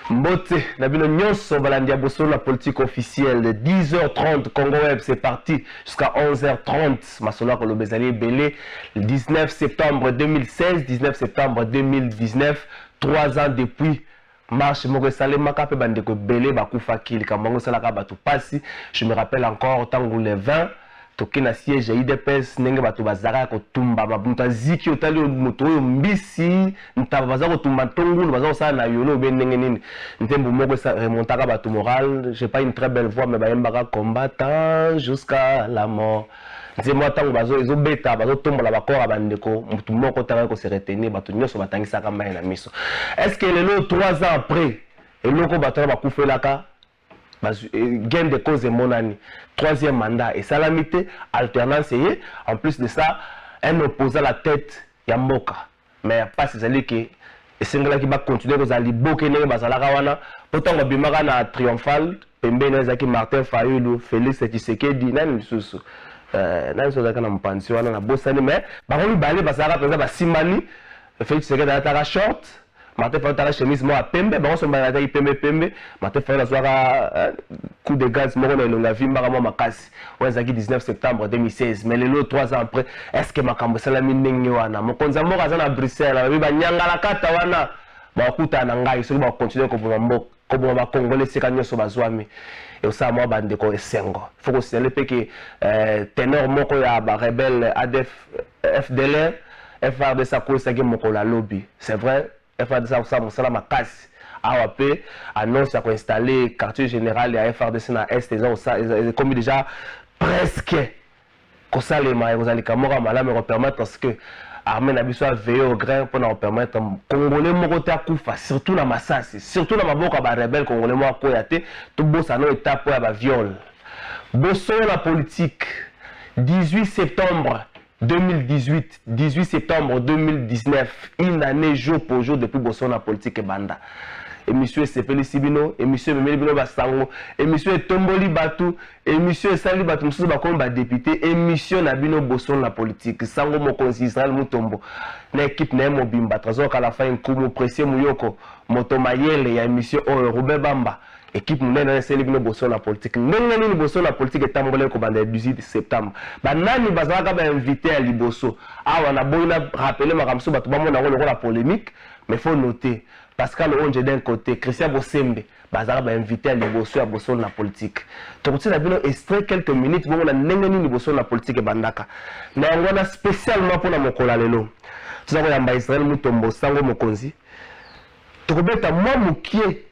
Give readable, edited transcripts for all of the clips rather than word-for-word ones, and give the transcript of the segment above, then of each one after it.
Mbote, Nabino Nyonso, Balandia Bosso, la politique officielle de 10h30, Congo Web, c'est parti jusqu'à 11h30. Masola Kolobezali Belé, le 19 septembre 2016, 19 septembre 2019, 3 ans depuis. Marche Moresale Makape Bandeko Belé, Bakoufa Kili, Kamango Salaka Batu Passi. Je me rappelle encore, Tango le 20. Toki na siège IDPS nenge bato bazaka ko tumba mabunta ziki otali moto oyo mbisi ntaba bazako tumba tongo bazako sa na yolo be nenge nini ntembo moko sa remontaka bato moral. J'ai pas une très belle voix mais bayembaka combattant jusqu'à la mort. Nze moi tango bazo ezo beta bazo tombola bakora bandeko mutu moko tanga ko se retenir bato nyoso batangisaka mai na miso. Est-ce que le 3 ans après eloko bato bakufelaka gain de cause et monani. Troisième mandat et salamité, alternance et en plus de ça, un opposant à la tête Yamboka. Mais pas ces alliés qui qui va continuer aux alliés Bokene Bazalakawana. Pourtant, on a bimara na triomphal, Pembe Zaki Martin Fayulu, Félix Tshisekedi, nan susu. Nan so zaka na mpansi wana na bosani mais ba ko bali bazala peza ba simani Félix Tshisekedi ataka short. Martin Fayulu a chemise moi à Pembe, bon son balade Pembe, Martin Fayulu a coup de gaz moi on a longa vie maramo makasi. On zaki 19 septembre 2016, mais le 3 ans après, est-ce que makambo salami ndenge wana? Mokonza moko aza na Bruxelles, ba nyanga la kata wana. Ba kuta na ngai, so ba continuer ko bomba ko bomba congolais sika nyoso bazwami. Et aussi moi bande ko esengo. Faut que c'est le que ténor moko ya ba rebelle ADF FDLR, FRDC ko saki moko la lobby. C'est vrai. FRDC ça mosala makasi AWP annonce à installer quartier général et FRDC na est ils comme déjà presque que ça les maïs vous allez camora malame permettre parce que armée na biso veiller au grain pour nous permettre congolais moko kufa surtout na Masasi surtout na maboka ba rebelle congolais mo akoyate tout bossa no étape ya ba viol bosso la politique 18 septembre 2018, 18 septembre 2019, une année jour pour jour depuis Bossona politique et banda. Émission Sepeli Sibino, émission Memeli Basango, émission Tomboli Batu, émission Sali Batu, monsieur Bakomba député, émission Nabino Bossona politique, Sango Mokonsi Israël Mutombo, l'équipe Nemo Bimba, Trésor à la fin, Kumo Pressé Mouyoko, Motomayele, il y a émission Robert Bamba. Équipe nous n'a essayé de bosser la politique. Nous n'avons pas la politique est tambolé comme le 18 septembre. Banani bazaka ba invité à Liboso. Ah on a beau rappeler ma ramso ba tout le monde a la polémique, mais faut noter Pascal Onge d'un côté, Christian Bosembe bazaka ba invité à Liboso à bosser la politique. Donc tu as bien extrait quelques minutes bon on a nengani Liboso la politique bandaka. Na ngona spécialement pour na mokola lelo. Tu sais ko Israël Mutombo sango mokonzi. Tokobeta moi mukie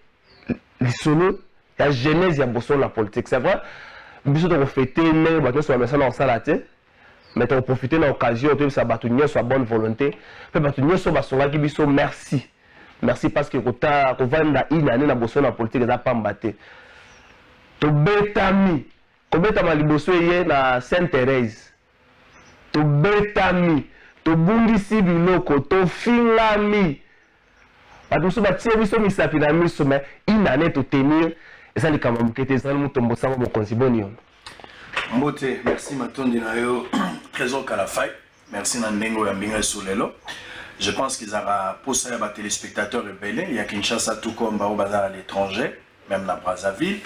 l'isolo la genèse ya bosso la politique c'est vrai biso de fêter né bato so messana en salate mais on profiter de l'occasion de ça bato soit bonne volonté pe bato so basonga ki biso merci parce que kota ko vanda une année na bosso la politique za pambate to betami ko betama liboso ye na Sainte Thérèse to betami to bungisi biloko to fingami. Parce que si vous avez mis miso mais une année de tenir et ça les camarades qui étaient dans le mutombo ça mon consibonio. Mbote, merci Matondi Nayo, trésor Kalafai, merci Nandengo Yambinga Solelo. Je pense qu'ils ont posé à téléspectateurs rebelles, il y a Kinshasa tout comme Baobazar à l'étranger, même la Brazzaville.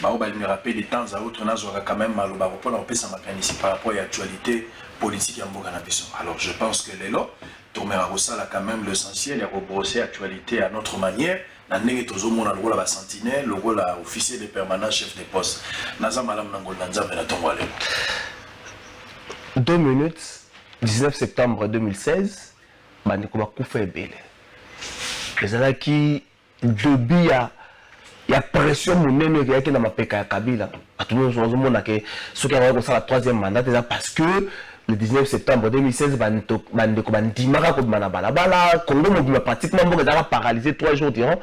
Baobazar me rappelle de temps à autre, on a quand même mal au Baropol, on peut s'en ici par rapport à l'actualité politique en Boganabiso. Alors je pense que les lots. Tourmera quand même l'essentiel, il y a rebrosser l'actualité à notre manière. Dans le tozo mon rôle la sentinelle, le rôle officier de permanent chef de poste. Naza malam nangol nanza benatongwale. 2 minutes, 19 septembre 2016, bandeko bakufa ebele. Ezala ki debi ya pression monene qui est dans ma peka ya Kabila. Tout le monde que ceux qui ont la troisième mandat c'est parce que le 19 septembre 2016, bandeko bandimaka ko bana balabala, Congo mo pratiquement paralysé 3 jours durant.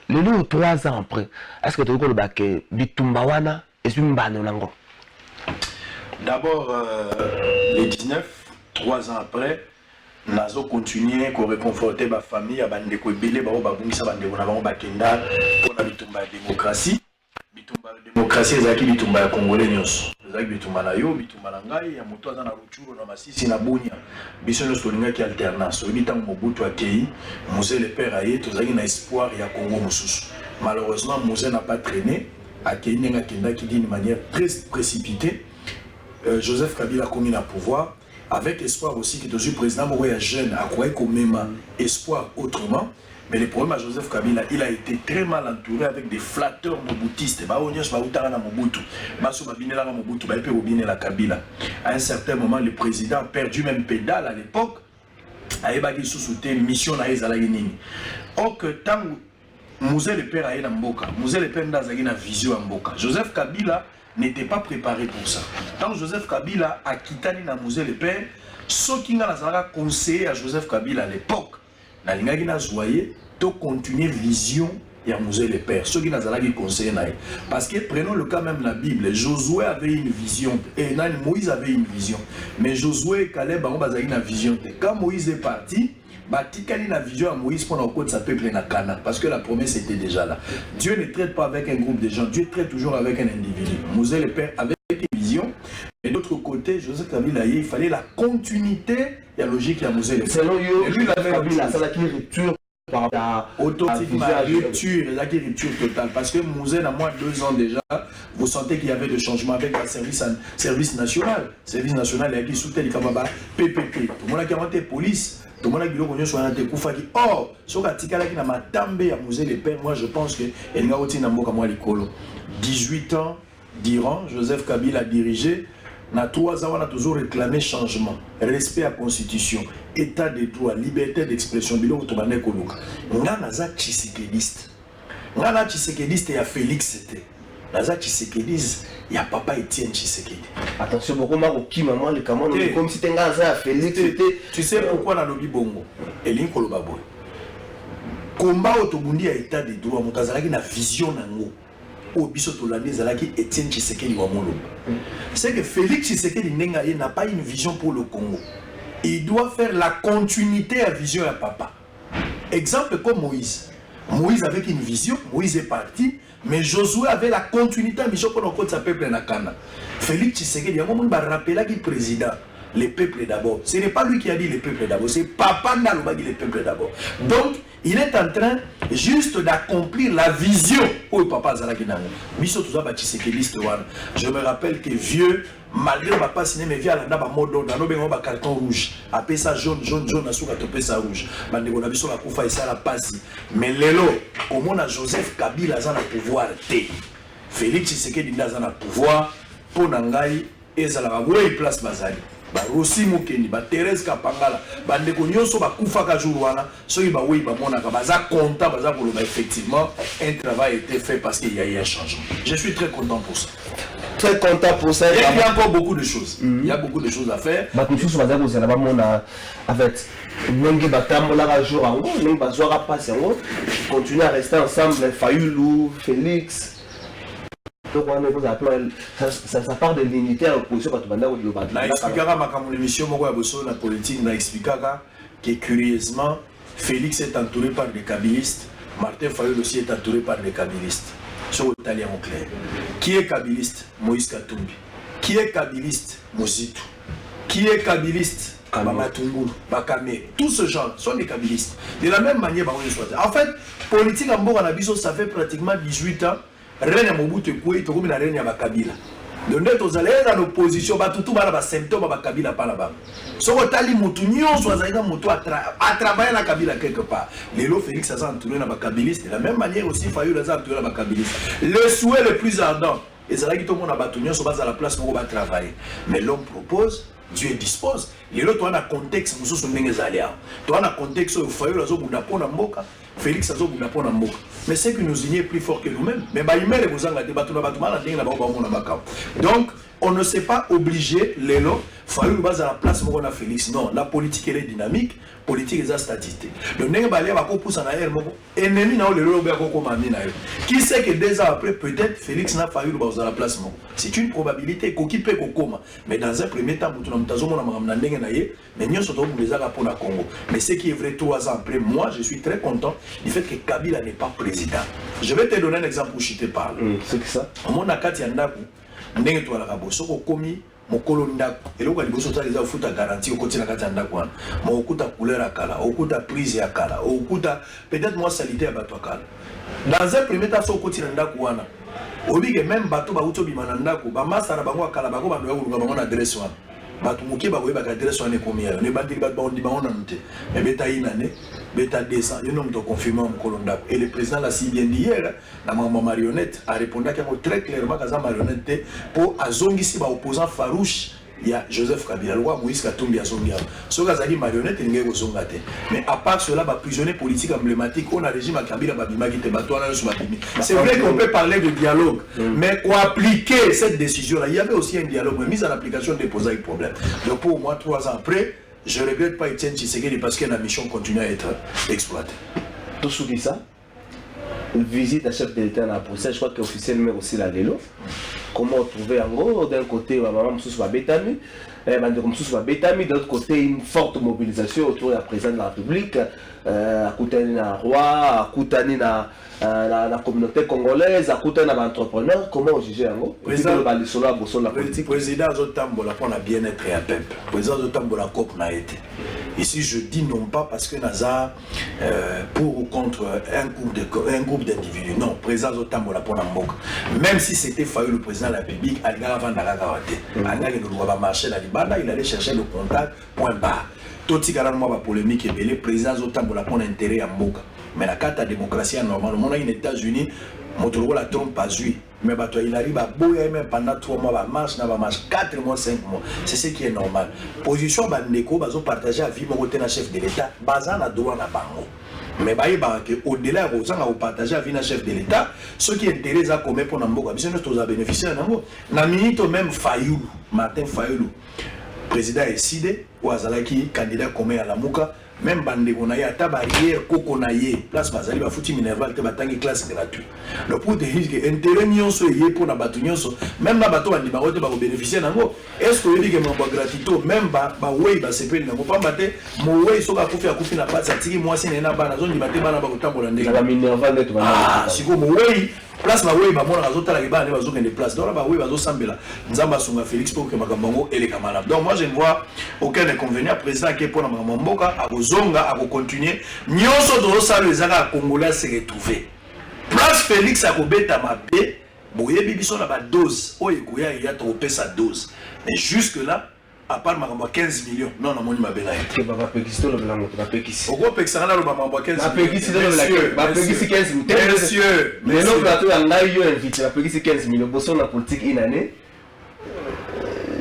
Le 3 ans après, est-ce que tu veux que bitumba wana est une bande nango? D'abord le 19, 3 ans après, nazo continuer ko réconforter ma famille à bandeko ebele ba babungisa bandeko na bango bakenda pour la bitumba démocratie. Bitumba démocratie ezaki bitumba ya congolais nyonso. ezalaki bitumba na yo bitumba na ngai ya moto aza na Rutshuru na Masisi na Bunia biso nyonso tolingaki alternance oyebi ntango Mobutu akei Mzee le Père aye tozalaki na espoir ya Congo mosusu. Malheureusement Mzee n'a pas traîné akei ndenge akendaki d'une manière très précipitée. Joseph Kabila a commis le pouvoir avec espoir aussi que le président Moïse jeune a croyé qu'au même espoir autrement. Mais le problème à Joseph Kabila, il a été très mal entouré avec des flatteurs mobutistes. À un certain moment, le président a perdu même pédale à l'époque. Il sous mission à Ezalaginini. Or que tant Mzee le Père a eu Mboka, Mzee le Père a une vision à Mboka. Joseph Kabila n'était pas préparé pour ça. Quand Joseph Kabila a quitté Mzee le Père, ce qui a conseillé à Joseph Kabila à l'époque, de continuer vision et Mzee le Père. Ce qui n'a pas conseillé. Parce que prenons le cas même de la Bible. Josué avait une vision et Moïse avait une vision. Mais Josué et Caleb ont une vision. Quand Moïse est parti, Batikali na vision à Moïse pour notre sa peuple na Cana parce que la promesse était déjà là. Dieu ne traite pas avec un groupe de gens, Dieu traite toujours avec un individu. Mzee le Père avait une vision. Et de l'autre côté, Joseph Kabila, il fallait la continuité et la logique à Mzee le Père. Selon lui, la Kabila, ça a une rupture par rapport à automatiquement rupture, il y a une rupture totale. Parce que Mzee, à moins de 2 ans déjà, vous sentez qu'il y avait des changements avec le service national. Le service national, il y a qui soutient les Kamaba, PPP. Tout le monde a inventé police. Tout le monde a dit que sur un découfagi. Or, sur la tika qui n'a pas també à Mzee le Père, moi je pense que il y a aussi 18 ans d'Iran, Joseph Kabila a dirigé. Na 3 ans, on a toujours réclamé changement, respect à la Constitution, état de droit, liberté d'expression. Naza Tshisekediste. Naza Tshisekediste et Félix c'était. Naza Tshisekediste, il y a papa Etienne Tshisekedi. Attention, beaucoup de maman, le Cameroun, comme si tu as Félix c'était. Tu sais pourquoi dans lobby bongo? Elin Kolobaboy. Combat autobundi à état de droit, Moutazalaki na vision nango. Etienne Tshisekedi c'est que Félix Tshisekedi n'a pas une vision pour le Congo. Il doit faire la continuité à vision à papa. Exemple comme Moïse. Moïse avait une vision, Moïse est parti, mais Josué avait la continuité à vision pour le côté de sa peuple na Cana. Félix Tshisekedi, il a rappelé qu'il président. Les peuples d'abord. Ce n'est pas lui qui a dit les peuples d'abord, c'est Papa Naloba qui dit les peuples d'abord. Donc, il est en train juste d'accomplir la vision où Papa Zalakinango. Je me rappelle que vieux, malgré ma passe cinéma, via la naba modo, dans nos carton rouge, appelé ça jaune, à souka topé ça rouge. On a vu sur la koufa et ça la passe. Mais l'élo, au monde à Joseph Kabila, ça a pouvoir. Félix Tshisekedi a pouvoir pour Nangai et ça la place Bazali. Rossi Mukeni, Thérèse Kapangala, Bandeko Nyonso Bakufa Kajourwana, ceux qui baoui bamona baza content baza pour effectivement un travail a été fait parce qu'il y a eu un changement. Je suis très content pour ça. Très content pour ça. Il y a encore beaucoup de choses. Il y a beaucoup de choses à faire. Bakufu baza ko zela bamona avec ndenge batambola jour en haut, ndenge bazwaka passe en haut, continuer à rester ensemble Fayulu, Félix. Ça part de l'unité à l'opposition quand tu vas dans le bas. Je expliquera ma émission la politique, je expliquera que curieusement, Félix est entouré par des kabylistes, Martin Fayulu aussi est entouré par des kabylistes. Sur l'italien au clair. Qui est kabbyliste? Moïse Katumbi. Qui est kabbyliste? Mozitu. Qui est kabbyliste? Bamatungulu, Bakame. Tous ces gens sont des kabbylistes. De la même manière, en fait, politique en Bourg-en-Abisso, ça fait pratiquement 18 ans. Rien à Mobutu Koué, tu as rien à Kabila. Donc, vous allez dans l'opposition, tout le symptôme à Kabila par là-bas. Si vous avez à travailler la Kabila quelque part. Les lots Félix a entouré dans Kabiliste. De la même manière aussi, Fayou a entouré dans Kabiliste. Le souhait le plus ardent, et c'est là que tout le monde a battu, on va à la place pour travailler. Mais l'homme propose, Dieu dispose. Les lots, tu as un contexte, nous sommes des aléas. Tu as un contexte où Fayou a Mboka, Félix a Mboka. Mais c'est que nous ignorons plus fort que nous-mêmes. Mais donc, on ne s'est pas obligé, Lélo, Fayou base à la place où on a Félix. Non, la politique elle est dynamique, politique est statistique. Le nègre balé va pousse en arrière, ennemi n'a le qui sait que 2 ans après, peut-être Félix n'a Fayou base à la place. C'est une probabilité qu'on peut Kokoma. Mais dans un premier temps, mais nous sommes les pour la Congo. Mais ce qui est vrai 3 ans après, moi je suis très content du fait que Kabila n'est pas président. Je vais te donner un exemple où je te parle. C'est que ça. Mon Akati Yandaku. ndenge to la kabo soko komi mokolo ndako eloko liboso ta les futa garantie okoti na kati ndako wana mo okuta couleur ya kala okuta prise ya kala okuta peut-être moi salité ya bato kala dans un premier temps soko okoti na ndako wana obike même bato ba uto bima na ndako ba masara bango kala bango ba ndoya kulunga bango na adresse wana bato moke ba koyeba ka adresse wana komi ya ne bandili bato ba ondi bango na nte mais beta inane beta 200 yo nom to confirmer mokolo ndako et le président l'a si bien dit hier na mama marionnette a répondu très clairement kaza marionnette pour azongisi ba opposant farouche ya Joseph Kabila le roi Moïse Katumbi azongi so kazali marionnette ngeko zonga te mais à part cela ba prisonnier politique emblématique on a régime Kabila babima ki te bato na so babimi c'est vrai qu'on peut parler de dialogue mais pour appliquer cette décision là il y avait aussi un dialogue mais mise en application déposa un problème donc pour moi 3 ans après je ne regrette pas Etienne Tshisekedi parce que la mission continue à être exploitée. Tout ce qui ça, visite à chef de l'État à Bruxelles, je crois qu'officiellement aussi la vélo. Comment trouver en gros, d'un côté, maman Moussous va bétami, de l'autre côté, une forte mobilisation autour de la présidente de la République, à Koutani na roi, à Koutani na la communauté congolaise, à Koutani na entrepreneurs. Comment juger en gros? Le président Zotambola pour la bien-être et à peuple. Le président Zotambola COP n'a été. Ici, je dis non pas parce que Naza pour ou contre un groupe d'individus. Non, le président Zotambola pour la MOC. Même si c'était failli le président de la République, il allait chercher le contact, point barre. Tout ce qui a une polémique et le président Zotambola pour l'intérêt à MOC. Mais la carte de démocratie normalement, on a une États-Unis, la Trump pas eu. Mais il arrive à bouiller même pendant 3 mois, marche, 4 mois, 5 mois. C'est ce qui est normal. Position Bandeko, bazo partager à vie mon chef de l'État, bazan a droit à bango. Mais au-delà de ça, on partage avec un chef de l'État, ce qui intéresse à commettre pour Namboka, parce que nous avons bénéficié de Namboka. Na minute même Fayoulou, Martin Fayoulou, président décidé, ou Azalaki, candidat commun à la Mouka, même Bandeko na ta barrière, Koko na place Bazali, va foutre Minerval, te batangi classe gratuite. Le pour te dire que intérêt nion so yé pour na batu nion so, même na bateau andi barote ba bénéficier nango. Est-ce que dit que mon gratuito même ba way ba sepel nango pas baté mo way so ka kufi na place atiki moi si na ba na zone di baté ba na ba kotambola ndenge. Na Minerval net ba. Ah, siko mo way place ba way ba mona azota la ba ne ba zo kende place. Donc ba way ba zo sambela. Nzamba sunga Félix pour que makambango ele kamala. Donc moi je ne vois aucun inconvénient président qui pour na makamboka a zonga a continuer. Nyonso do ça les ara congolais se retrouver. Place Félix a kobeta mapé, boye bibiso na ba dose, oye koya ya tropé sa dose. Mais jusque là, à part ma 15 millions, non na moni mabela et. Baba Pekisto le blanc, baba Pekisi. Oko Pekisana le baba 15 millions. Baba Pekisi le blanc, baba Pekisi 15 millions. Monsieur, mais non plateau en a eu invité baba Pekisi 15 millions. Bosso na politique une année.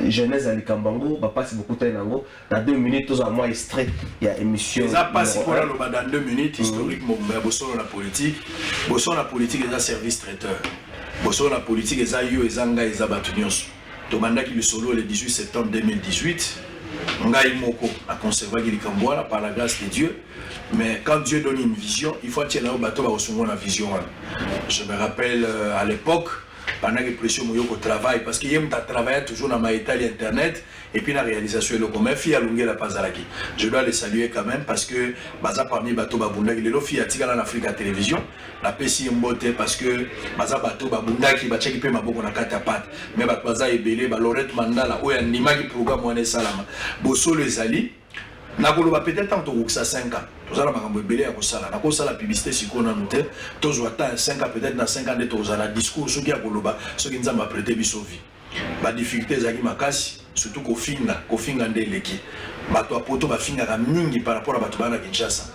Jeunesse à Likambango, va passer beaucoup de temps dans 2 minutes, tous à moi extrait, il y a émission. Ça passe pour dans 2 minutes, historiquement, Bosso la politique, est un service traiteur. Bosso la politique, est un yo, est un gars, est un batunios. Tomanda qui le solo le 18 septembre 2018, Ngai Moko a conservé Likamboa par la grâce de Dieu. Mais quand Dieu donne une vision, il faut tirer là au bateau, va la vision. Je me rappelle à l'époque, pendant que pression au travail parce qu'il y a travaillé toujours dans ma Italie internet et puis la réalisation le commun fille à Lungue la Pazalaki. Je dois les saluer quand même parce que baza parmi bateau babunda qui le fille à Tigala en Afrique à télévision la PC mbote parce que baza bateau babunda qui ba check pe maboko na kata pat mais baza ebele ba Lorette Mandala oya ndima qui programme wana salama boso les ali nakoloba peut-être tant que ça 5 ans tozala makambo ebele ya kosala nakosala publicité sikona note tozwa ta 5 ans peut-être na 5 ans de tozala discours soki ya koloba soki nzamba prêter biso vie ba difficulté zaki makasi surtout kofinga ndeleki bato apoto bafingaka mingi par rapport à bato bana Kinshasa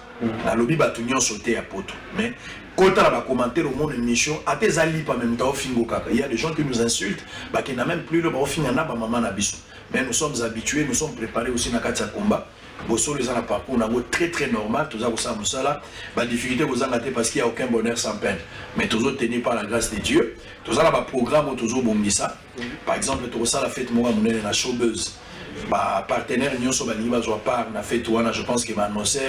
na lobi bato nyonso te ya poto mais kota la ba commentaire au monde émission atezali pas même temps fingo kaka il y a des gens qui nous insultent ba qui n'a même plus le ba finga na ba maman na biso mais nous sommes habitués nous sommes préparés aussi na katia combat. Bosso les a parcours très normal, tout ça, la difficulté vous en avez parce qu'il n'y a aucun bonheur sans peine. Mais toujours tenu par la grâce de Dieu, tout ça là programme toujours ça. Par exemple, tout ça la fête moi mon la showbuzz. Bah partenaire union sur balima soit part na fête ouana je pense que m'a annoncé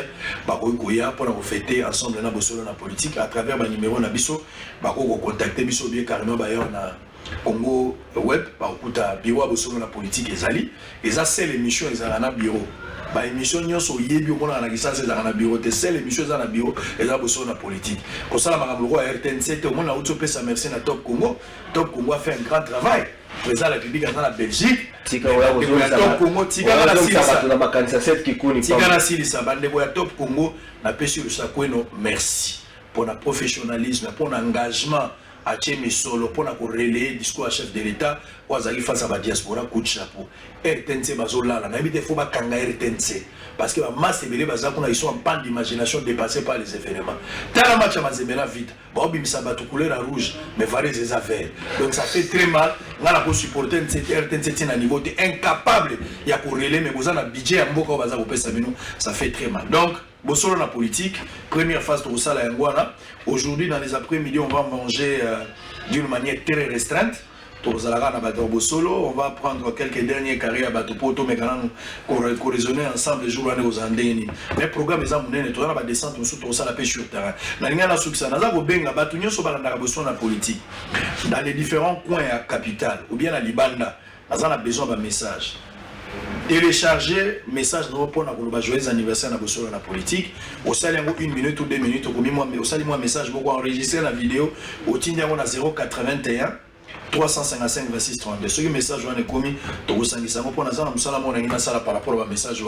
bah koya pour nous fêter ensemble na bosso na politique à travers ba numéro na biso bah ko contacter biso bien carrément ba na Congo web bah okuta biwa bosso na politique ezali et ça c'est l'émission ezala na bureau. Bah émission nyonso yebi omona na kisasa za na bureau te c'est l'émission za na bureau et za bosso na politique comme ça la makambo ko RTNC te omona auto pesa merci na Top Congo a fait un grand travail président de la République dans la Belgique. Tika top Congo, tika na silisa na makanisa 7 kikuni. Tika na silisa bande boya top Congo na pesi le sakweno merci pour le professionnalisme, pour l'engagement à Tchémi Solo, pour la relayer discours à chef de l'État, pour aller face à la diaspora, coup de chapeau. RTNC Bazola, on a mis des fois Kanga RTNC. Parce que la masse de ils sont en panne d'imagination dépassés par les événements. Tant la match à Mazemena vite, Bob Msaba tout couleur rouge, mais varier ses affaires. Donc ça fait très mal. On a la supporter RTNC à niveau incapable. Il y a pour relayer, mais vous avez un budget à Mboka Baza ça fait très mal. Donc, Bossolo la politique, première phase de Rossala Yangwana. Aujourd'hui, dans les après-midi, on va manger d'une manière très restreinte. On va prendre quelques derniers carrés à Batopoto, mais quand on raisonner ensemble les jours aux Andéni. Mais le programme est en train de descendre tout ça la paix sur terrain. Dans la politique, dans les différents coins à capitale, ou bien à Libanda, on a besoin d'un message. Télécharger message pour la joyeux anniversaire dans la politique. Au salaire 1 minute ou 2 minutes, au salaire message pour enregistrer la vidéo au Tinder à 081 355 26 32. Ce message est commis, par rapport au message.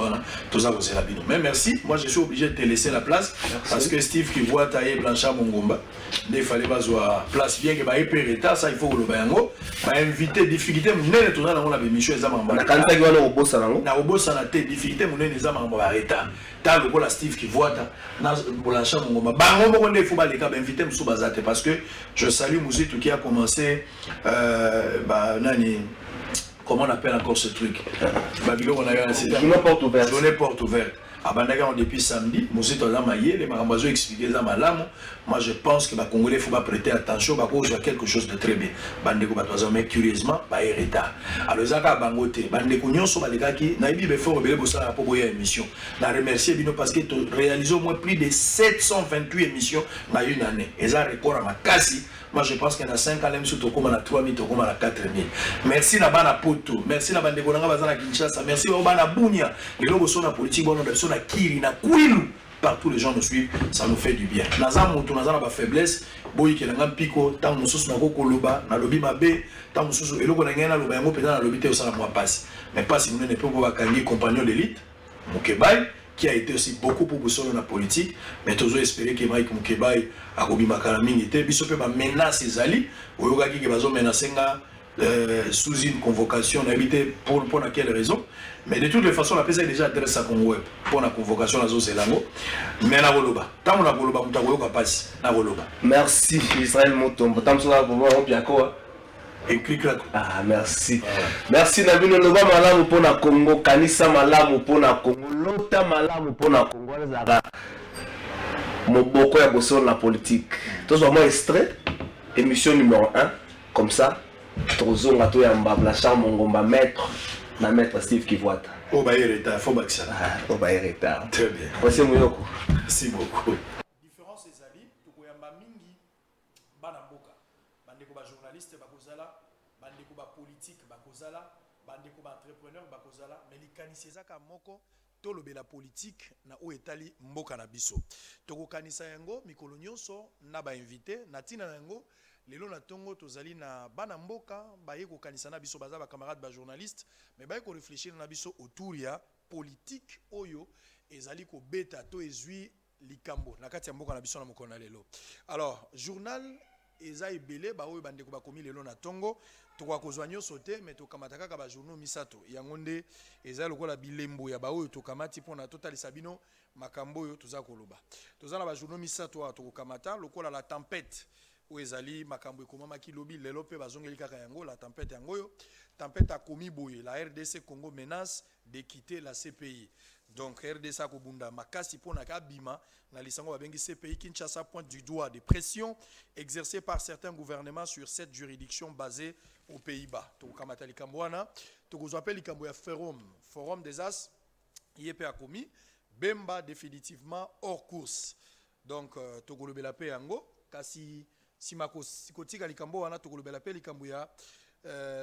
Mais merci, moi je suis obligé de te laisser la place parce que Steve qui voit tailler Blanchard Mongomba, il fallait pas avoir place bien que ça il faut que le bayango invité difficulté munene tout ça dans la émission ezama na kanta ki wana obosa nango na obosa na te difficulté munene ezama arrêta ta le la Steve qui voit na Blanchard Mongomba bango moko nde faut ba les cas invité musu bazate parce que je salue Mouzito qui a commencé comment on appelle encore ce truc? Journée porte ouverte. Journée porte ouverte. Depuis samedi, moi je pense que les Congolais faut prêter attention parce qu'il y a quelque chose de très bien. Mais curieusement, il y a retard. Alors, émission. Je remercie parce que réalisé au moins plus de 728 émissions dans une année. Et ça record à ma casse. Moi je pense qu'il y a 5 ans, même si tu as 3 000, tu as 4 000. Merci à Bana Poto, merci à Bana Kinshasa, merci à Bana Bounia. Les gens sont dans la politique, ils sont dans Kiri, dans Kouilou. Partout les gens nous suivent, ça nous fait du bien. Nazam, nous avons la faiblesse. Boy qui est pico, tant que nous avons koloba, na lobby mabé, tant que nous avons na loba yango pédant na lobby te osala moi passe. Mais pas si nous ne pouvons pas gagner compagnon d'élite, Moukebaï, qui a été aussi beaucoup pour Boussolo dans la politique, mais toujours espérer que Mike Moukebaï a Robi Makalaming était, Bissop va menacer ses alliés, ou yoga qui va menacer sous une convocation, pour laquelle raison. Mais de toutes les façons, la PSA est déjà adressé à Congo pour la convocation à Zozelango. Mais na Goloba. Tant qu'on a Goloba, on a passe. Na Goloba. Merci Israël Motombo. Tant que ça, vous avez un et clique là. Ah, merci. Merci Nabino Loba Malamu pour na Congo. Kanisa Malamu pour na Congo. Lota Malamu pour na Congo. Moboko ya bosso na politique. Tous vraiment extrait. Émission numéro 1. Comme ça. Tozonga to ya mbabla Charles Mongomba maître. Na maître Steve Kivuata. Oh bah il est retard, faut baxer. Oh bah il est retard. Très bien. Merci Mouyoko. Merci beaucoup. Différence des alliés, tokoyamba mingi bana mboka. Bandeko ba journaliste bakozala, bandeko ba politique bakozala, bandeko ba entrepreneur bakozala, mais likanisi ka moko tolobela politique na o etali mboka na biso. Tokokanisa yango mikolo nyonso na ba invité na tina yango. Lelo na tongo tozali na bana mboka baye ko kanisa na biso baza ba camarade ba journaliste mais baye ko réfléchir na biso autour ya politique oyo ezali ko beta to ezui likambo na kati ya mboka na biso na mokona lelo. Alors journal eza ebele ba oyo bande ko bakomi lelo na tongo to kwa kozwa nyoso te mais to kamata kaka ba journaux misato yango nde eza lokola bilembo ya ba oyo to kamati pona totalisa bino makambo oyo toza koloba. Toza na ba journaux misato to kamata lokola la tempête ezali makambo ekomama kilobi lelo pe bazongeli kaka yango la tempête yango tempête a komi boye la RDC Congo menace de quitter la CPI. Donc RDC ko bunda makasi pona ka bima na lisango babengi CPI. Kinshasa pointe du doigt des pressions exercées par certains gouvernements sur cette juridiction basée aux Pays-Bas. To kamata likambo wana to ko appelle likambo ya forum des as yepe a komi bemba définitivement hors course. Donc to ko lobela pe yango kasi Simako sikotika likambo wana tokolobela pe likambo ya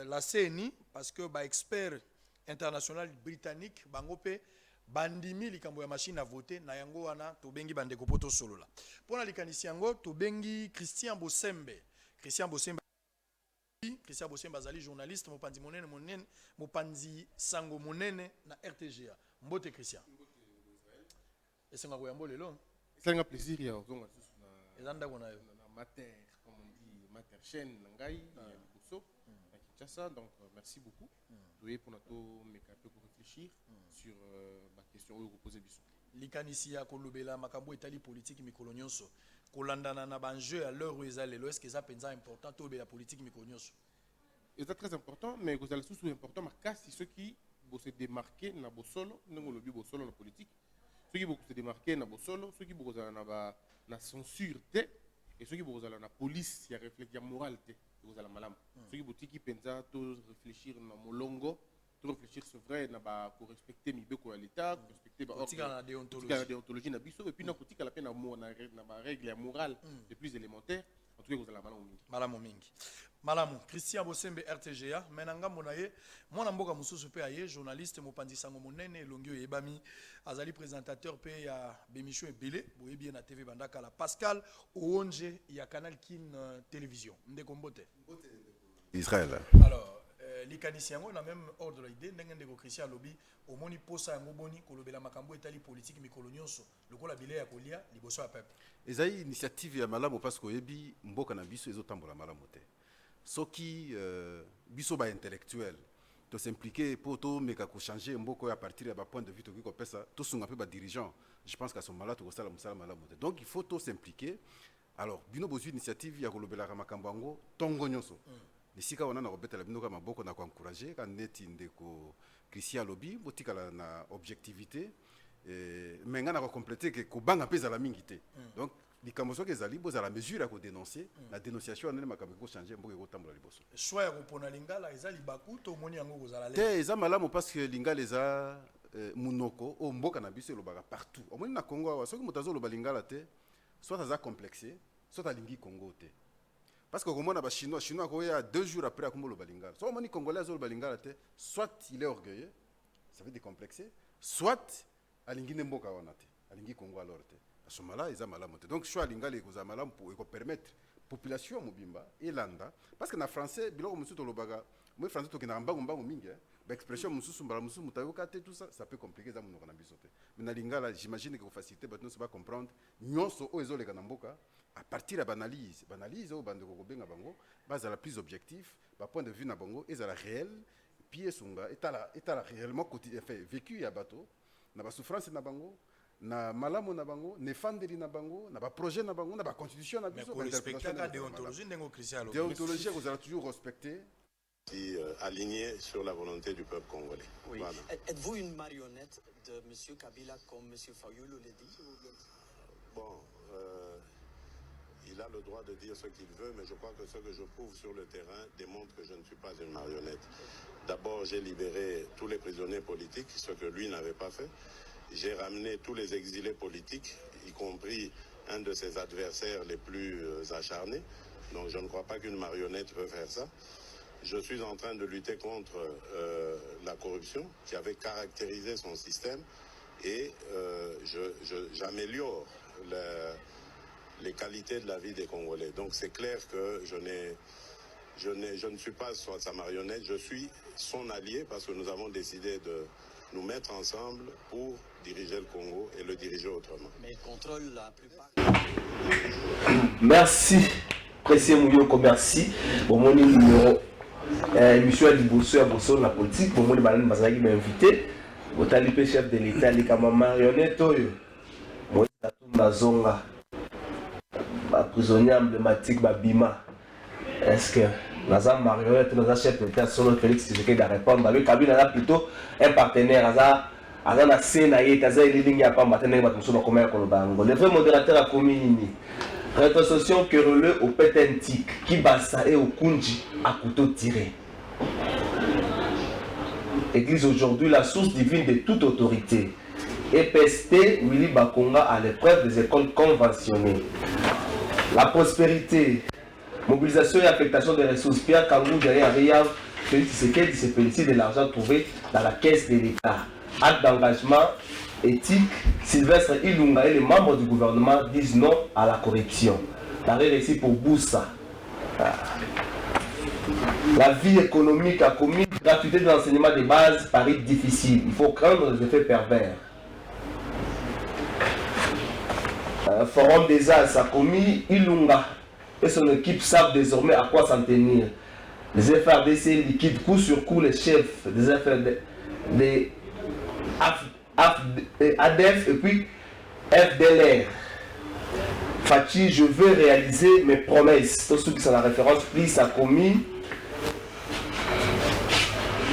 la CNI parce que ba expert international britannique bango pe bandimi likambo ya machine à voter na yango wana to bengi bandeko poto solola. Pona likanisi yango to bengi Christian Bosembe Christian Bosembe Bazali, journaliste, Mopanzi Sango Monene na RTGA. Mbote Christian. Et c'est un plaisir, il y a un mater, comme on dit, mater chaîne, Nangai, Kinshasa. Donc, merci beaucoup pour pour réfléchir sur la question que vous posez. Likanisi ya kolobela makambo etali politique mikolo nyonso kolandana na banjeu à l'heure où ezalelo est-ce que ça penza important to la politique mikolo nyonso c'est très important mais vous allez sous important mais si ceux qui vont se démarquer na bosolo ndongo lobi bosolo na politique ceux qui vont se démarquer na bosolo ceux qui vont na censure et ceux qui vont na police ya réflexion morale vous allez malam ceux qui vont qui penza to réfléchir na molongo tout réfléchir c'est vrai pour respecter mibeko à l'état pour respecter la déontologie na biso et puis na kotika la peine na règle morale les plus élémentaires en tout cas vous allez malamu mingi malamu Christian Bosembe RTGA menanga monaye mwana mboka mususu pe aye journaliste Mopanzi Sango Monene elongi oyebami azali présentateur pe ya bémission ebele boyebi na TV bandaka la Pascal Oonje ya Canal Kin télévision ndeko mbote Israël. Alors likanisi yango na même ordre l'idée ndenge ndeko Christian lobi omoni posa yango boni kolobela makambo etali politique mikolo nyonso lokola bile ya kolia liboso ya peuple ezali initiative ya malamu parce que oyebi mboka na biso ezotambola malamu te soki biso ba intellectuel to s'impliquer pour to meka ko changer mboko à partir ya ba point de vue to ko pesa to sunga pe ba dirigeant je pense qu'à ce moment-là to ko sala musala malamu te donc il faut to s'impliquer alors bino bozu initiative ya kolobela makambo yango tongo nyonso Nisika wana na robeta la binoka maboko na ko encourager kan neti ndeko Christian Lobby botika na objectivité mais nga na ko compléter que ko banga pesa la mingi te donc likambo soki ezali boza la mesure à ko dénoncer la dénonciation na makambo ko changer mboka ko tambola liboso choix ya ko pona lingala ezali baku to moni yango kozala te eza malamu parce que lingala eza munoko o mboka na biso lobaka partout au moins na Congo wa soki mutazo loba lingala te soit aza complexé soit alingi Congo te. Parce que comme on a chinois il y a 2 jours après à Kumolo Balingala. Soit on est congolais au Balingala, soit il est orgueilleux, ça veut décomplexer, soit alingi nemboka wanate, alingi Congo alors te. À ce moment-là, ils ont mal à monter. Donc choix lingala et koza malam pour permettre population mobimba et landa parce que na français bilo comme tout lobaga, moi français to kina mbango mingi, expression mususu mbala mususu mutayoka te tout ça ça peut compliquer za munoko na bisote. Mais na lingala j'imagine que vous faciliter maintenant ça va comprendre nyonso o ezole kana mboka. À partir de l'analyse au bande de bango, base la plus objectif, point de vue na bango, et la réelle, pied sunga, et la réellement quotidien, fait vécu à bateau, na ba souffrance na bango, na malamo na bango, ne fandeli na bango, na ba projet na bango, na ba constitution na biso, mais pour respecter la déontologie n'engo Christian. Déontologie vous allez toujours respecter. Aligné sur la volonté du peuple congolais. Oui. Voilà. Êtes-vous une marionnette de M. Kabila comme M. Fayulu l'a dit? Bon. Il a le droit de dire ce qu'il veut, mais je crois que ce que je prouve sur le terrain démontre que je ne suis pas une marionnette. D'abord, j'ai libéré tous les prisonniers politiques, ce que lui n'avait pas fait. J'ai ramené tous les exilés politiques, y compris un de ses adversaires les plus acharnés. Donc je ne crois pas qu'une marionnette peut faire ça. Je suis en train de lutter contre la corruption qui avait caractérisé son système et j'améliore les qualités de la vie des Congolais. Donc c'est clair que je ne suis pas sa marionnette, je suis son allié parce que nous avons décidé de nous mettre ensemble pour diriger le Congo et le diriger autrement. Mais il contrôle la plupart. Merci, précieux Mouyoko, merci. Pour mon numéro, émission Liboso à Bosso, la politique, pour mon numéro, je vais m'inviter. Au talibé chef de l'État, les comme marionnette, moi, Zonga. Prisonnier emblématique Babima. Est-ce que Naza marionnette, Naza chef d'État solo Félix Tshisekedi à répondre? Lui, Kabila a plutôt un partenaire. Aza na scène y Aza il ligne à pas partenaire ba tumso comme Kolobango. Le vrai modérateur a commis rétrocession querelleux au pétentique qui bassa et au kunji à couteau tiré. Église aujourd'hui la source divine de toute autorité. EPST Willy Bakonga à l'épreuve des écoles conventionnées. La prospérité, mobilisation et affectation des ressources. Pierre Kangou, derrière Ria, Félix Tshisekedi se félicite de l'argent trouvé dans la caisse de l'État. Acte d'engagement éthique, Sylvestre Ilunga et les membres du gouvernement disent non à la corruption. L'arrêt réussi pour Boussa. La vie économique a commis, gratuité de l'enseignement de base paraît difficile. Il faut craindre les effets pervers. Forum des As a commis Ilunga et son équipe savent désormais à quoi s'en tenir. Les FRDC liquident coup sur coup les chefs des ADF et puis FDLR. Fachi, je veux réaliser mes promesses. Tous ceux qui sont la référence, plus a commis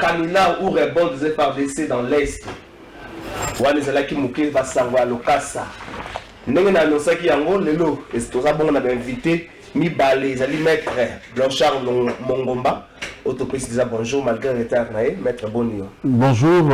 Kamila ou Rebond des FRDC dans l'Est. Wanezalaki Mouké va savoir le Kassa. Ndenge na annoncé ki yango lelo estoza bon na invité mi balé ezali maître Blanchard Mongomba autoprécisa bonjour malgré le retard nae maître Bonio. Bonjour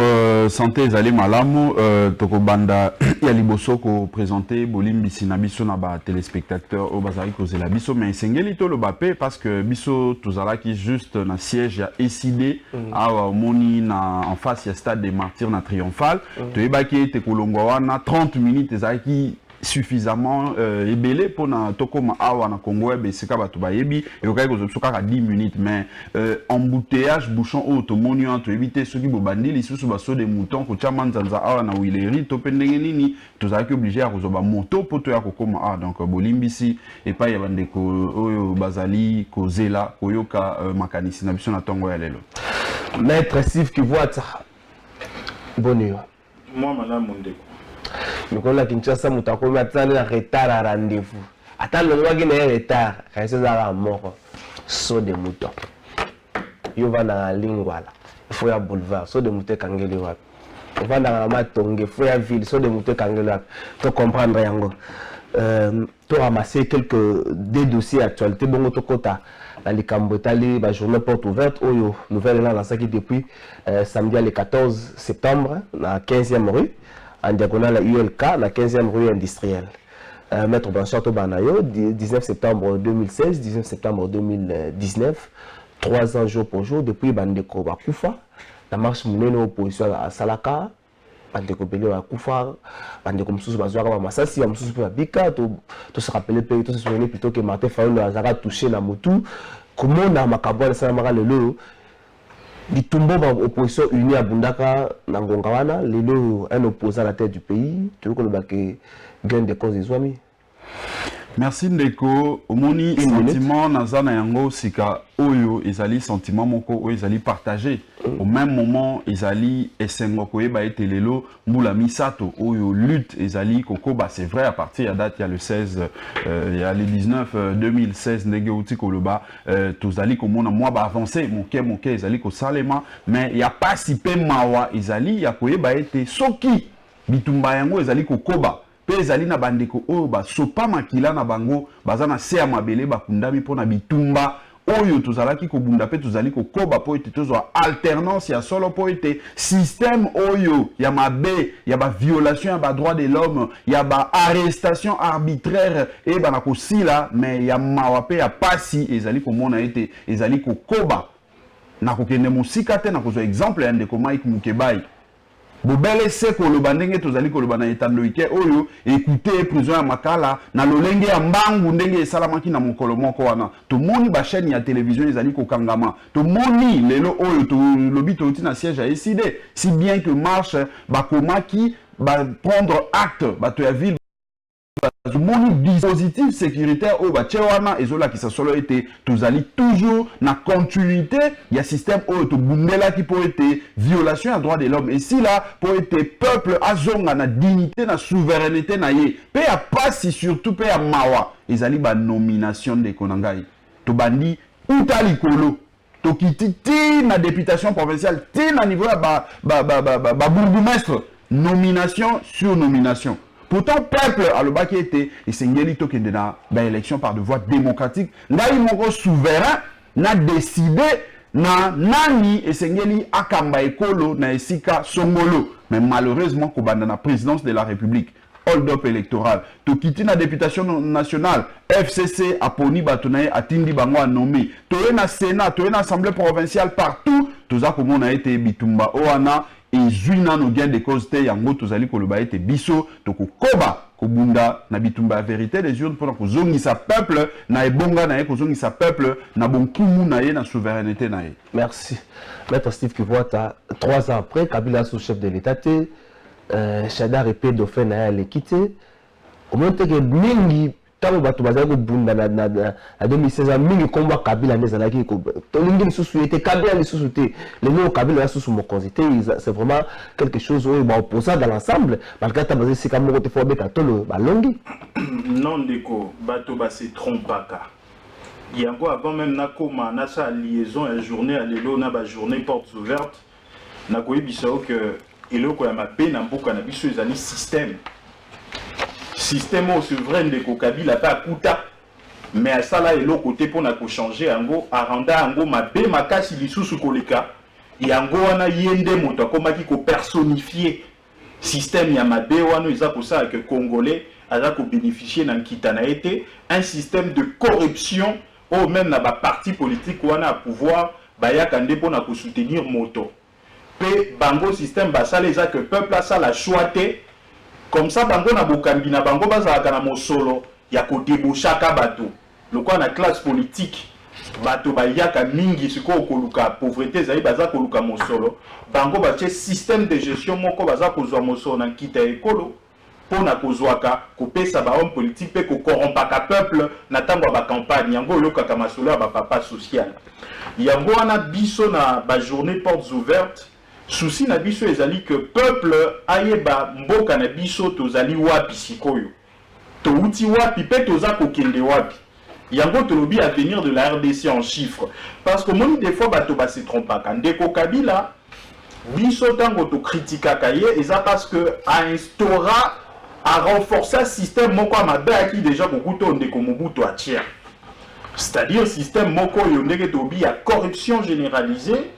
santé ezali malamu tokobanda ya liboso ko présenter bolimbisi na biso na ba téléspectateurs au bazali kozela biso mais sengeli to lo bapé parce que biso tozalaki juste na siège ya ECD awa moni na en face ya stade des martyrs na triomphal toyebaki te kolongwa wana 30 minutes ezalaki suffisamment ébélé pour na tokoma awa na Congo web et seka batu bayebi et okay ko zosuka ka 10 minutes mais embouteillage bouchon auto moni to éviter ceux qui bobandi lisusu baso de mouton ko chama nzanza awa na wileri to pendenge nini tozaki obligé à kozoba moto poto ya kokoma ah donc bolimbisi et pas ya bandeko oyo bazali kozela koyoka makanisi na biso na tongo ya lelo maître Sif Kivuata Bonio moi madame Mondeko mais la Kinshasa mutakomi atane na retard à rendez-vous. Attends le mois qui n'est retard, quand c'est à la mort, saut de mouton. Yo va dans la ligne voilà. Il faut y boulevard, saut de mouton kangeli wa. On va dans la matongue, il faut y ville, saut de mouton kangeli wa. Tu comprendre yango. Tu ramasser quelques des dossiers actualités bon to kota. La Likambotali, la journée porte ouverte, oyo nouvelle là dans ça qui depuis samedi le 14 septembre, la 15e rue. En diagonale à ULK, la 15e rue industrielle. Maître Blanchard Banayo, 19 septembre 2016, 19 septembre 2019, 3 ans jour pour jour, depuis Bandeko Bakoufa, la marche mounée opposition à Salaka, Bandeko Belé Bakoufa, Bandeko Moussous Bazouara Massassi, Moussous Babika, tout se rappeler, tout se souvenir plutôt que Martin Fayoul a touché la motu, comment on a Makabouane Salamara le lot. Bitumbo opposition unie à Bundaka Nangongawana, un opposant à la tête du pays, tu veux qu'on ait gain de cause des Zouami. Merci Ndeko, omoni sentiment nazana yango sika oyo ezali sentiment moko oyo ezali partagé. Au même moment ezali esengo koyeba ete lelo mbula misato oyo lutte ezali kokoba c'est vrai à partir ya date il y a le 16 il y a le 19 2016 ndenge uti koloba tozali komona moi ba avancer moke ezali ko salema mais il y a pas si pe mawa ezali ya koyeba ete soki bitumba yango ezali kokoba pe ezali na bandeko oyo basopa makila na bango baza na se ya mabele bakundami mpona bitumba oyo tozalaki kobunda pe tozali kokoba po ete tozwa alternance ya solo po ete système oyo ya mabe ya baviolation ya badroit de l'homme ya baarrestation arbitraire eyebana kosila mais ya mawa pe ya pasi ezali komona ete ezali kokoba na kokende mosika te na kozwa exemple ya ndeko Mike Mukebai bobele se koloba ndenge tozali koloba na etandoike oyo écouter prison ya makala na lolenge ya mbangu ndenge esalamaki na mokolo moko wana tomoni ba chaîne ya télévision ezali kokangama tomoni lelo oyo tolobi toti na siège ya ECD si bien que marche bakomaki ba prendre acte bato ya ville moni dispositif sécuritaire au bachewana ezola ki sa solo été tozali toujours na continuité il y a système au to bundela qui pour été violation à droit de l'homme et si là pour été peuple azonga na dignité na souveraineté na ye pe a pasi surtout pe a mawa ezali ba nomination de konangai to bandi utali kolo to kititi na députation provinciale ti na niveau ba bourgmestre nomination sur nomination. Pourtant, peuple à le qui était et Sengeli Tokende na élection par de voie démocratique, ngai moko souverain n'a décidé na nani et Sengeli akamba ekolo na esika songolo. Mais malheureusement, kobanda na présidence de la République, hold-up électoral, to kiti na députation nationale, FCC aponi batonaye atindi bango a nommé, toye na Sénat, toye na Assemblée provinciale partout, toza komo na été bitumba oana. Et Zuina no gain de cause te yango tozali koloba ete biso toko koba kobunda na bitumba ya vérité des urnes mpona kozongisa peuple na ebonga na ye kozongisa peuple na bonkumu na ye na souveraineté na ye. Merci. Maître Steve Kivuata, 3 ans après, Kabila sous-chef de l'État, Chadar et Dauphin na ye quitté. Au moins que mingi tango bato bazali kobunda na 2016 mingi komba Kabila nezalaki ko tolingi lisusu ete Kabila lisusu te le nom Kabila lisusu mokonzi te, c'est vraiment quelque chose où ba opposant dans l'ensemble malgré ta bazali sika moko te fo beta tolo balongi non ndeko bato ba se trompaka yango avant même nakoma na sa liaison ya journée à lelo na ba journée portes ouvertes na koyebisa que eloko ya mabe na mboka na biso ezali système au souverain de Kabila pas kuta mais à ça là et l'autre côté pour na ko changer yango aranda yango mabe makasi lisusu koleka yango wana yende moto akomaki ko personnifier système ya mabe wana eza ko ça que congolais aza ko bénéficier na nkitana été un système de corruption ou même na ba parti politique wana à pouvoir bayaka nde pona ko soutenir moto pe bango système basala eza que peuple a ça la choité. Comme ça, bango na bokambi na bango bazalaka na mosolo ya kodeboshaka bato. Lokwa na classe politique, bato bayaka mingi siko koluka pauvreté zayi baza koluka mosolo. Bango batie système de gestion moko baza kozwa mosolo na kita ekolo pona kozwaka kopesa ba homme politique pe ko corrompaka peuple na tango ba campagne yango lokaka masolo ya ba papa social. Yango wana biso na ba journée portes ouvertes. Souci na biso ezali que peuple ayeba mboka na biso tozali wapi sikoyo touti wapi pe toza kokende wapi yango tolobi avenir de la RDC en chiffres parce que moni des fois bato ba se trompaka ndeko Kabila biso tango to critikaka ye eza parce que a instaura a renforcer un système moko mabe aki déjà kokuto ndeko Mobutu atia c'est-à-dire système moko yo ndeke tobi ya corruption généralisée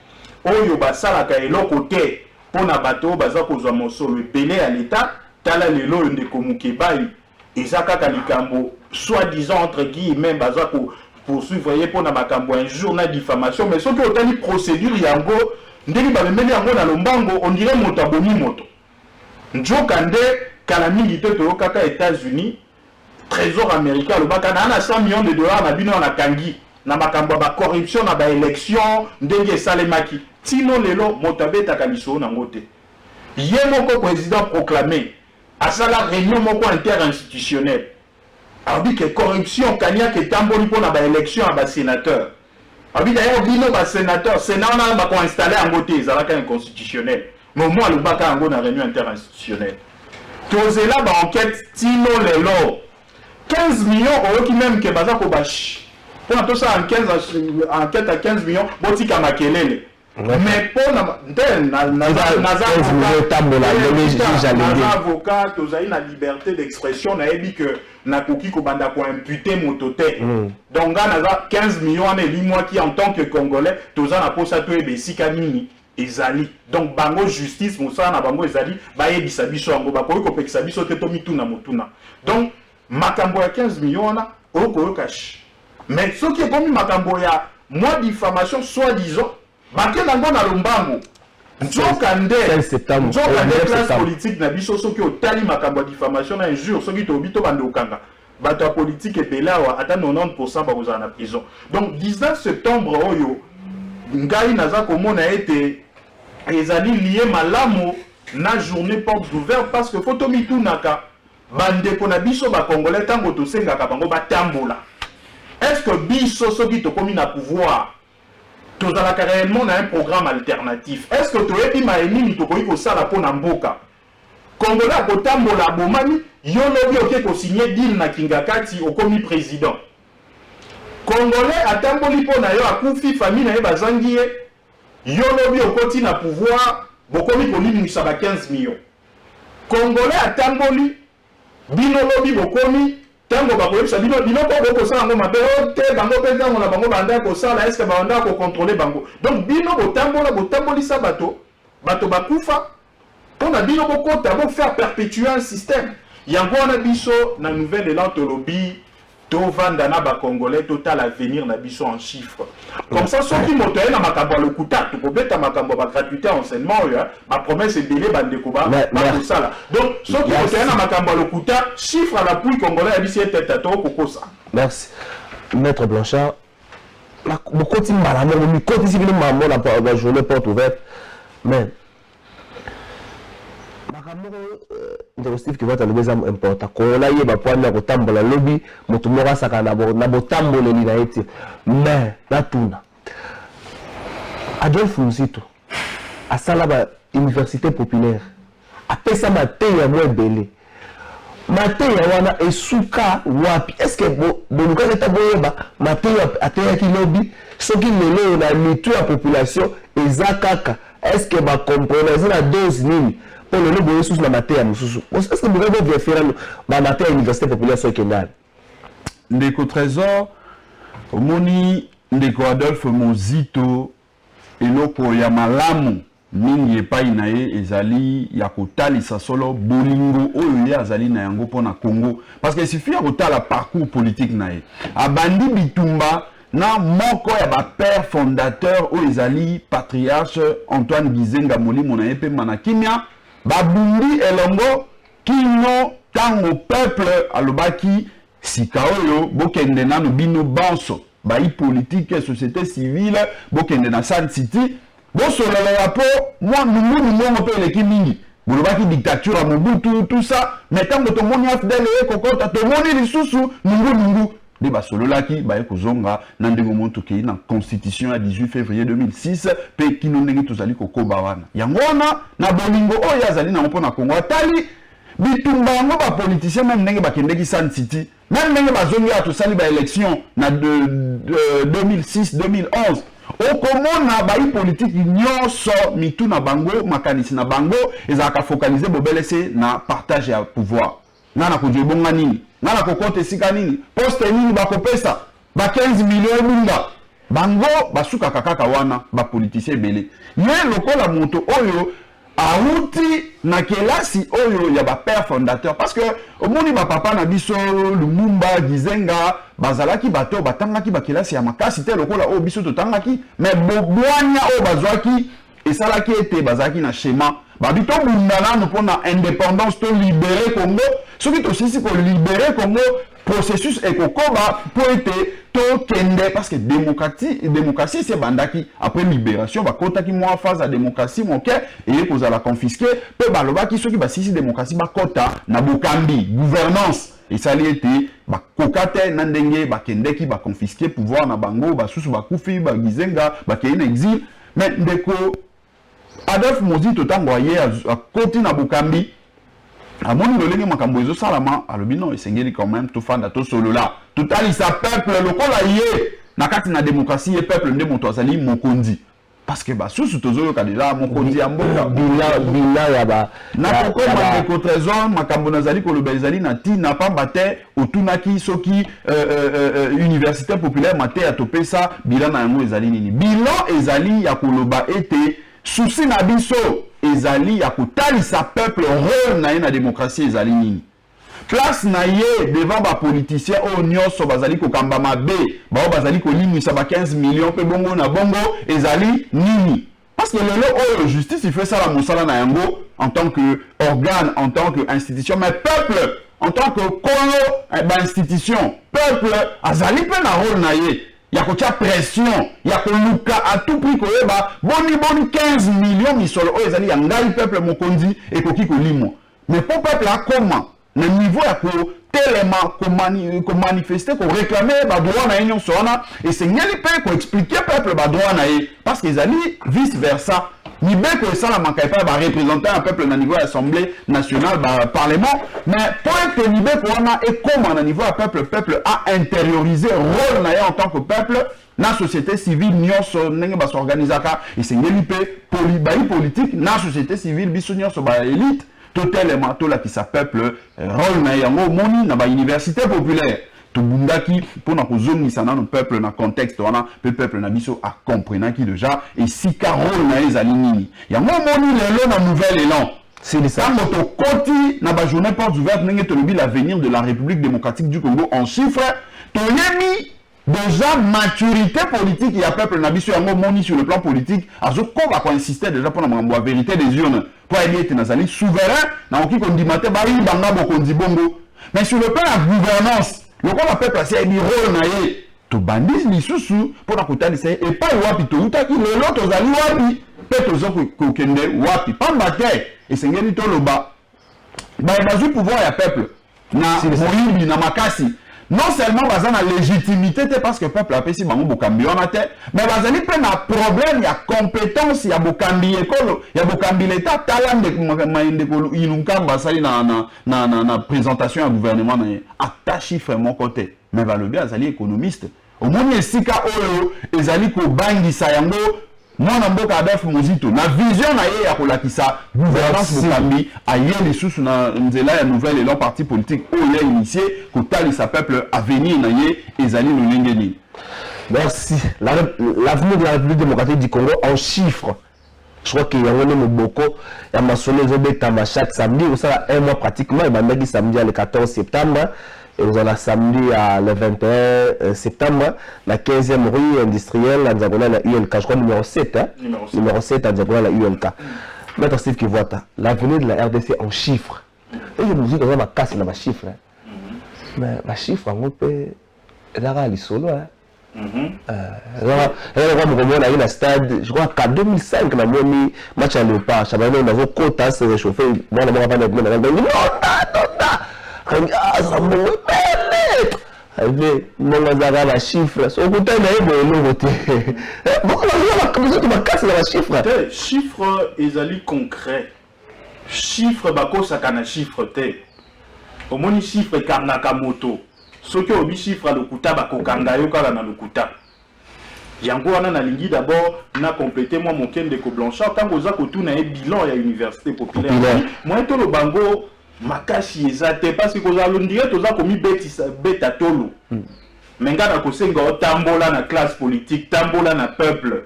oyo basalaka eloko te pona bato baza kozwa mosolo ebele à l'état tala lelo ndeko Mukebai eza kaka likambo soi-disant entre guillemets baza ko poursuivre ye pona makambo un journal diffamation mais soki otali procédure yango ndenge bamemeli yango na lombango on dirait moto abomi moto njoka nde kala mingi te toyokaka États-Unis trésor américain lobaka na 100 millions de dollars na bino na kangi na makambo ba corruption na ba élection ndenge salemaki tino lelo motabeta kaliso na ngote ye moko président proclamé à ça la réunion moko interinstitutionnelle a dit que corruption kanya ke tamboli pona ba élection ba sénateur a dit d'ailleurs bino ba sénateur sénat na ba ko installer en ngote ezalaka inconstitutionnel mais moi le baka ngo na réunion interinstitutionnelle tozela ba enquête tino lelo 15 millions oyoki même ke baza ko bash pour tout ça enquête à 15 millions botika makelele mais pour avocat tozayi na liberté d'expression na ebi que na koki ko banda ko imputer motote donc naza 15 millions en moi qui en tant que congolais toza na posa to ebesika nini ezali donc bango justice mosala na bango ezali ba yebisa biso yango ba ko pekisa biso te to mituna motuna donc makambo ya 15 millions na oko cash. Mais ce qui est comme makambo ya moi diffamation soi-disant bakela ngo na lombango nzoka nde classe politique na biso soki otali makambo ya diffamation na injure soki to bito bande okanga bato politique ebelawa ata 90% bakozala na prison donc 19 septembre oyo ngai naza komona ete ezali lié malamu na journée portes ouvertes parce que photo mitunaka bandeko na biso ba congolais tango tosengaka bango batambola. Est-ce que biso soki tokomi na pouvoir tozalaka réellement na un programme alternatif? Est-ce que toyebi maenini tokoki kosala pona mboka congolais kotambola bomani yo lobi oke kosigner deal na kingakati okomi président congolais atamboli pona yo akufi famille na ye bazangi ye yo lobi okoti na pouvoir bokomi kolimisa ba 15 millions congolais atamboli bino lobi bokomi tango bakoyebisa bino ko bokosala ngo mabe te bango pe tango na bango banda kosala est-ce que banda ko contrôler bango donc bino botambolisa bato bakufa pona bino bokota bo faire perpétuer un système yango na biso na nouvelle élan tolobi tovanda na ba congolais total avenir na biso en chiffres. Comme ça soki moto na makambo lokuta to kobeta makambo ba gratuité enseignement ya ba promesse belé bande ko ba sala. Donc soki moto na makambo lokuta chiffre à l'appui congolais ya biso tête à to kokosa. Merci Maître Blanchard. Beaucoup de malades, beaucoup de civils maman la journée porte ouverte, mais le Steve qui va être le deuxième important. Quand on a eu un point de tambour la lobby, mon tour à sa canne, na botambo le linaïti, mais la tourne. Adolphe Muzito, à Salaba université populaire, à Pessa Maté ya moins belé. Maté ya wana esuka wapi? Est-ce que boluka eta boyeba Maté ya ki lobby soki lelo na mitu ya population ezakaka? Est-ce que ba comprendre la dose nini pour le lobby sous la Maté ya mususu? Est-ce que vous avez vérifié ba Maté ya université populaire so kendal? Ndeko Trésor omoni ndeko Adolphe Muzito eloko ya malamu mingi epai na ye ezali ya kotalisa solo bolingo oyo ye azali na yango mpona Congo parce que il suffit ya kotala parcours politique na ye abandi bitumba na moko ya bapère fondateur oyo ezali patriarche Antoine Gizenga Molimo na ye mpe mana kimia babundi elongo kino tango peuple alobaki sika oyo bokende nano bino banso bai politique société civile bokende na Sun City bosolola ya po moi nungu pe eleki mingi bolobaki dictature à Mobutu tout ça mais tango tomoni afdele kokota tomoni lisusu nungu de basololaki baye kozonga na ndenge monto ke na constitution ya 18 février 2006 pe kino ndenge tozali kokoba wana yango wana na bolingo oyo azali na mpona Kongo atali bitumba yango ba politicien même ndenge bakendeki Sun City même ndenge bazongi ya tosali ba élection na 2006 2011 okomona bai politique nyonso mitu na bango makanisi na bango ezaka focaliser bobelese na partage ya pouvoir ngana ko jebonga nini ngana ko kote sika nini poste nini bakopesa ba 15 millions bunga bango basuka kaka wana ba politicien belé ye lokola moto oyo auti na kelasi oyo ya ba père fondateur parce que omoni ba papa na biso Lumumba Gizenga bazalaki bato batangaki ba kelasi ya makasi te lokola o biso totangaki mais bobwanya o bazwaki esalaki ete bazalaki na schéma babito bundana no pona indépendance to libérer Congo soki to sisi ko libérer Congo processus ekokoba po ete to kende parce que démocratie c'est bandaki après libération ba kotaki moi phase à démocratie moke et ko za la confisquer pe balobaki soki ba sisi démocratie ba kota na bokambi gouvernance et ça li été ba kokate na ndenge ba kendeki ba confisquer pouvoir na bango ba susu ba kufi ba Gizenga ba kene exil mais ndeko Adolphe Muzito tango aye a koti na bokambi amoni lolenge makambo ezo salama alobi non esengeli quand même to fanda to solo là totali sa peuple lokola ye na kati na démocratie et peuple nde moto azali mokonzi parce que ba susu tozo ka déjà mokonzi ya mboka bila ya ba na kokoma ndeko Trésor makambo nazali koloba ezali na ti na pamba te otunaki soki université populaire mate ya topesa bilan na yango ezali nini bilan ezali ya koloba ete souci na biso ezali ya kotalisa peuple rôle na ye na démocratie ezali nini place na ye devant ba politicien o nyonso bazali kokamba mabe bao bazali kolimwisa ba 15 millions pe bongo na bongo ezali nini parce que lelo oyo justice il fait ça la mosala na yango en tant que organe en tant que institution mais peuple en tant que kolo ba institution peuple azali pe na rôle na ye ya kotia pression ya koluka à tout prix koyeba boni 15 millions misolo oyo ezali ya ngai peuple mokonzi ekoki kolimo mais pour peuple akoma na niveau ya kotelema komanifester koréclamer badroit na ye nyonso wana esengeli mpe koexpliquer peuple badroit na ye parce que ezali vice versa mibeko esalamaka epai ya barepresentant ya peuple na niveau ya assemblée nationale parlement mais po ete mibeko wana ekoma na niveau ya peuple a intérioriser rôle na ye en tant que peuple na société civile nyonso ndenge basorganizaka esengeli mpe bai politique na société civile biso nyonso baélite totelema tolakisa peuple rôle na ye yango omoni na bauniversité populaire tobundaki mpona kozongisa nano peuple na contexte wana pe peuple na biso akomprenaki déjà esika rôle na ye ezali nini yango omoni lelo na nouvel élan C'est ça. Quand on côté na ba journée porte ouverte n'engé tolobi l'avenir de la République démocratique du Congo en chiffres, toyemi déjà maturité politique il y a peuple na biso yango moni sur le plan politique azo ko va insister déjà pour la vérité des urnes pour aider nazali souverain na oki ko ndimate ba yi banga bo bongo. Mais sur le plan de la gouvernance, le peuple a dit rôle na ye to bandis lisusu pour la kotalisa et pas wapi to utaki le lot ozali wapi pe tozo ko kende wapi pamba te et sengeli to loba ba bazu pouvoir ya peuple na moyibi na makasi non seulement baza na légitimité parce que peuple a pesi bango bokambi wana te mais bazali pe na problème ya compétence ya bokambi ekolo ya bokambi l'état talande maende ko inunkamba sali na présentation ya gouvernement na ata chiffre mon côté mais balobi azali économiste au moni esika oyo ezali ko bangisa yango mwana mboka Adolf Muzito na vision na ye ya kolakisa gouvernance bokambi aye lisusu na nzela ya nouvelle et leur parti politique oyo ya initié kotalisa peuple avenir na ye ezali lolenge nini. Merci. L'avenir de la République démocratique du Congo en chiffres. Je crois qu'il y a un Moboko, il y a mentionné chaque samedi, ou ça un mois pratiquement, il m'a dit samedi le 14 septembre. Et nous allons samedi le 21 septembre, la 15e rue industrielle, en diagonale à ULK, je crois numéro 7, hein? Numéro 7 en diagonale à ULK. Maître Steve Kivuata, l'avenir de la RDC en chiffres. Et je me dis que je vais casser dans ma chiffre. Mais ma chiffre, on peut. Là, il solo. Stade, je crois qu'en 2005, on a mis match à Léopard. Je savais que quota se réchauffer. Moi, on a pas chiffre ezali concret chiffre bakosaka na chiffre te omoni chiffre karnaka moto soki obi chiffre lokuta bakokanga yo kala na lokuta yango wana nalingi d'abord na compléter moi mon kende ko Blanchard tango za ko tuna e bilan ya université populaire moi to lo bango makasi ezate parce que koza londire toza komi beta tolo menga na kosenga otambola na classe politique tambola na peuple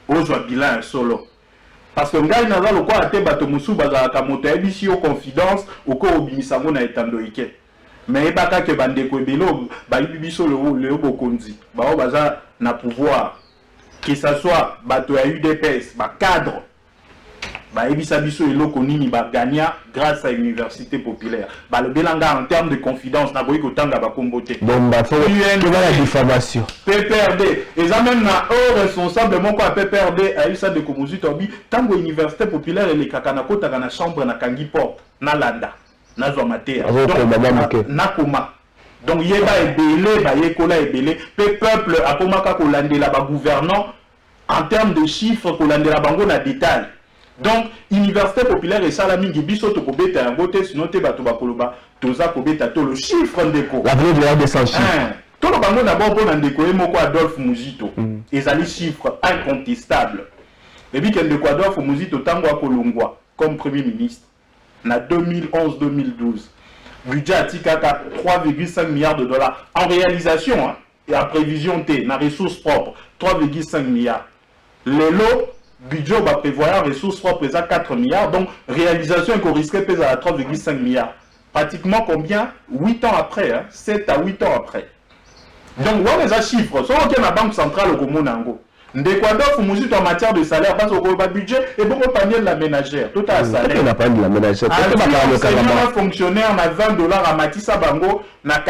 ozwa bilan solo parce que ngai naza lokwa ate bato musu bazalaka moto ebisi yo confidence oko obimisango na etando ike mais ebaka ke bandeko ebelo bayibi biso le bokonzi bao baza na pouvoir que ça soit bato ya UDPS ba cadre ba ebisa biso eloko nini ba gagna grâce à l'université populaire ba le belanga en termes de confidence na boyi kotanga ba kombote bon ba faut que la diffamation PPRD et ça même na responsable mon quoi PPRD a eu ça de komuzi tobi tango université populaire et les kakana kota kana chambre na kangi porte na landa na zo mater donc na koma donc yeba ebele ba yekola ebele peuple akomaka kolandela ba gouvernant en termes de chiffres kolandela bango na détail. Donc, université populaire et salamingi biso to kobeta yango te sinon te bato bakoloba toza kobeta to le chiffre ndeko. L'avenir de la RDC en chiffres. To lo bango d'abord pour ndeko moko Adolphe Muzito. Ezali chiffre incontestable. Et puis ndeko Adolphe Muzito tango akolongwa comme premier ministre na 2011-2012. Budget atikaka 3,5 milliards de dollars en réalisation et en prévision T na ressources propres 3,5 milliards. Les lots budget va prévoir ressources propres à 4 milliards, donc réalisation qu'on risquait de à 3,5 milliards. Pratiquement combien? 8 ans après, 7 à 8 ans après. Donc, voilà les chiffres. Soit on a la Banque centrale au Comonango. Ndekwador, Fumuzi en matière de salaire, parce qu'on a budget et bon, on panier de la ménagère. Tout à salaire. On n'a pas de la ménagère. Un fonctionnaire à $20 à Matissa Bango, na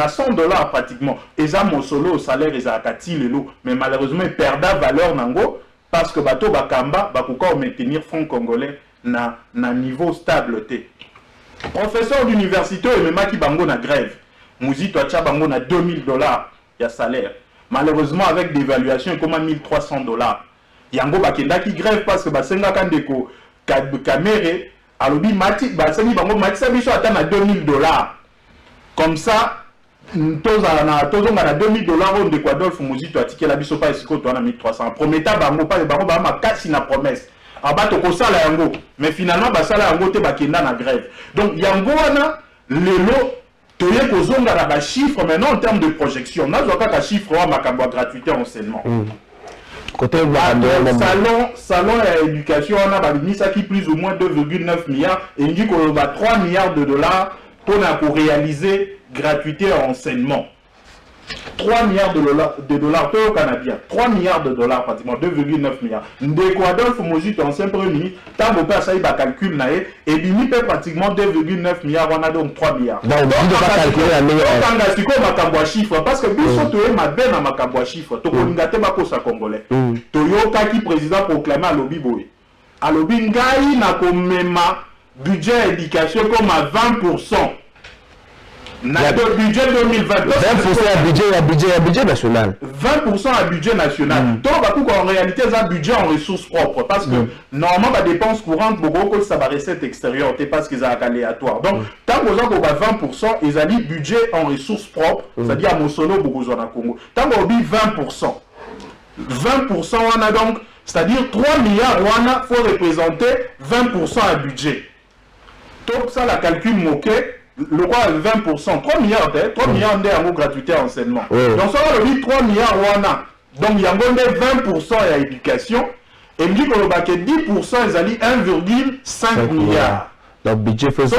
$100 pratiquement. Et ça, mon solo au salaire, ils ont acquis le lot. Mais malheureusement, ils perdent la valeur Nango. Parce que bateau bakamba va pouvoir maintenir franc congolais na niveau stable té. Professeur d'université et même qui bango na grève. Muzito acha bango na $2000 ya salaire. Malheureusement avec d'évaluation comme $1300. Yango bakenda qui grève parce que basenga kandeko kamere alobi mati basengi bango mati sabiso ata na $2000. Comme ça tozonga na $2000 on de Adolphe Muzito atikela biso pa esiko to na 1300 prometa bango pa bango ba makasi na promesse abato ko sala yango mais finalement ba sala yango te bakenda na grève donc yango wana lelo toye kozonga na ba chiffre maintenant en termes de projection na zo kaka chiffre wa makambo gratuité enseignement Côté salon et éducation, on a qui plus ou moins 2,9 milliards et il dit qu'on a 3 milliards de dollars pour réaliser gratuité en enseignement. 3 milliards de dollars au Canadien. 3 milliards de dollars pratiquement, 2,9 milliards. Ndeko Adolphe Mozit, ancien premier ministre, tant que ça il va calculer et il paie pratiquement 2,9 milliards, on a donc 3 milliards. Donc, on va calculer la meilleure. Chiffre parce que biso to e mabe na makambo chiffre to kolingate ba kosa congolais. Toyoka qui président proclamé à lobby boy. À lobby ngai na komema budget éducation comme à 20%. Le budget 2020. 20% à budget national. 20% à budget national. Donc, en réalité, c'est un budget en ressources propres. Parce que, normalement, la dépense courante, beaucoup, ça va recette extérieure. C'est parce qu'ils sont aléatoires. Donc, tant qu'on a 20%, ils ont dit budget en ressources propres. C'est-à-dire, à Mosolo, beaucoup, on a Congo. Tant qu'on a dit 20%. 20%, on a donc, c'est-à-dire 3 milliards, on a, faut représenter 20% à budget. Donc, ça, la calcul moqué. Le quoi 20%, 3 milliards, 3 milliards de gratuité à enseignement. Donc ça va le 3 milliards wana. Donc il y a 20% à l'éducation. Et il dit que 10% ils allaient 1,5 milliard. Donc budget fait 100%,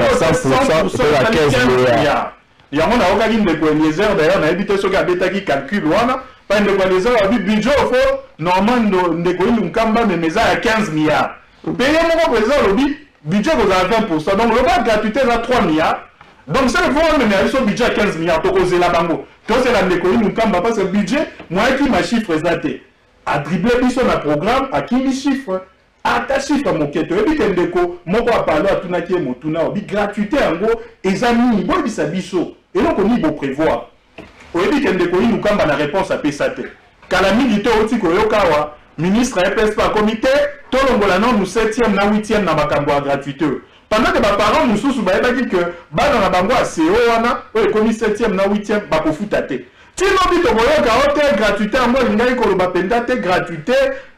c'est à 15 milliards. Il y a un organisme de Eliezer d'ailleurs, on a évité ce qui calcule wana. Pas de Eliezer a dit budget au fond, normalement de Koilumkamba mais à 15 milliards. Payez mon président le budget vous avez 20%. Donc le bas de gratuité à 3 milliards. Donc, c'est le voie mais son budget à 15 milliards. Donc, c'est la bango. Quand c'est la découverte, nous ne pas ce budget. Moi, qui m'a chiffre exacté. À dribbler, sur un programme, à qui les chiffres. À ta chiffre, mon quête. Et puis, déco, mon quoi parler à tout naki et mon tuna. On dit gratuité, en gros, et amis, bon, il s'abisso. Et donc, on y va prévoir. Au début, qu'il déco, nous kamba la réponse à PSAT. Quand la militaire, au tico, yokawa, ministre, EPS, par comité, tout le monde, nous 7e, na 8e, na makambo à gratuité. Pendant que mes parents nous sont dit que dans la bango à CO wana o komi 7e na 8e ba ko futate. Ti no bi to boyo ka hôtel gratuité en moi ngai ko ba pendate gratuité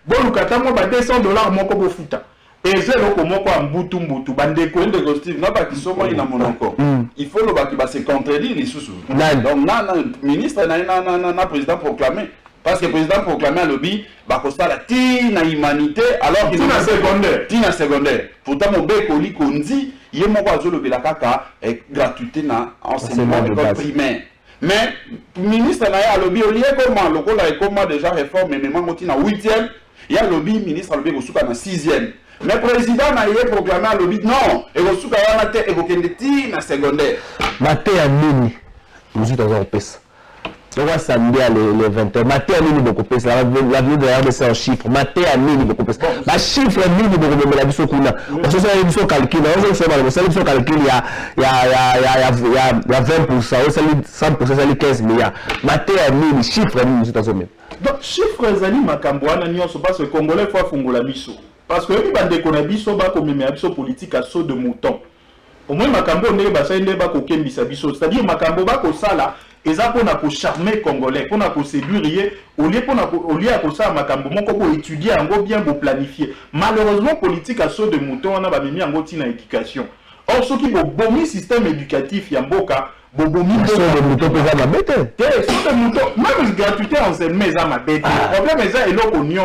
bo lukata mo ba $200 moko bo futa. Et zéro ko moko mbutu bande ko de Steve na ba kisoma ina monoko. Il faut le ba ki ba se contredire les sous. Donc na ministre na président proclamé. Parce que le président proclamé à lobby, Bakosta la tina humanité, alors qu'il tina secondaire. Tina secondaire. Pourtant, mon bec au lit qu'on dit, il y a mon oiseau le belakaka et gratuité dans enseignement d'école primaire. Mais, le ministre n'a à lobby, il y a comment, le col a comment déjà réforme, mais même quand il a 8e, il y a lobby, ministre à lobby, il y a 6e. Mais le président n'a pas proclamé à lobby, non, et il y a tina secondaire. Maté à mini, nous sommes dans un pèse. Donc, samedi à les 20h. Maté à mini, beaucoup plus. La vie de la c'est en chiffre. Maté à mini, beaucoup plus. Ma chiffre, mini, beaucoup plus. La vie sur Kuna. Parce que c'est une mission calcul. C'est une mission calcul. Il y a 20%. C'est 100%, c'est 15 milliards. Maté à mini, chiffre, mini, c'est dans ce même. Donc, chiffre, Zali, Makambouana, Nyon, c'est parce que Congolais, faut Fungola Bisso. Parce que, il y a des Konabiso, comme il y a politique à saut de mouton. Au moins, Makambo, on est basé, il y a des Bisso. C'est-à-dire, Makambo, Bakosala. Et ça, pour charmer Congolais, pour séduire, au lieu de ça, pour étudier, bien pour planifier. Malheureusement, politique à saut de mouton, on a mis en éducation. Or, ce qui est bon système éducatif, il y a un beau cas, bon saut de mouton, c'est ma bête. Saut de mouton, même gratuité enseignement, c'est ma bête. Le problème, c'est que il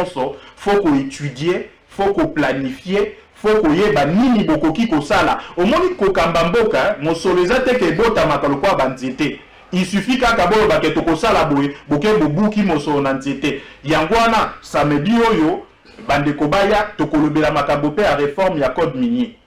faut qu'on étudie, il faut qu'on planifie. Faut qu'on y ait nini bokoki ko sala. Au moins, ko kambamboka, mon solezate ke bota makalokwa banzete. Il suffit qu'à Kabo Baketoko Salaboué, Boké Boubouki Moso Nantiete. Yangwana, samedi Oyo, Bandekobaya, Tokolobela Makabope à réforme ya code minier.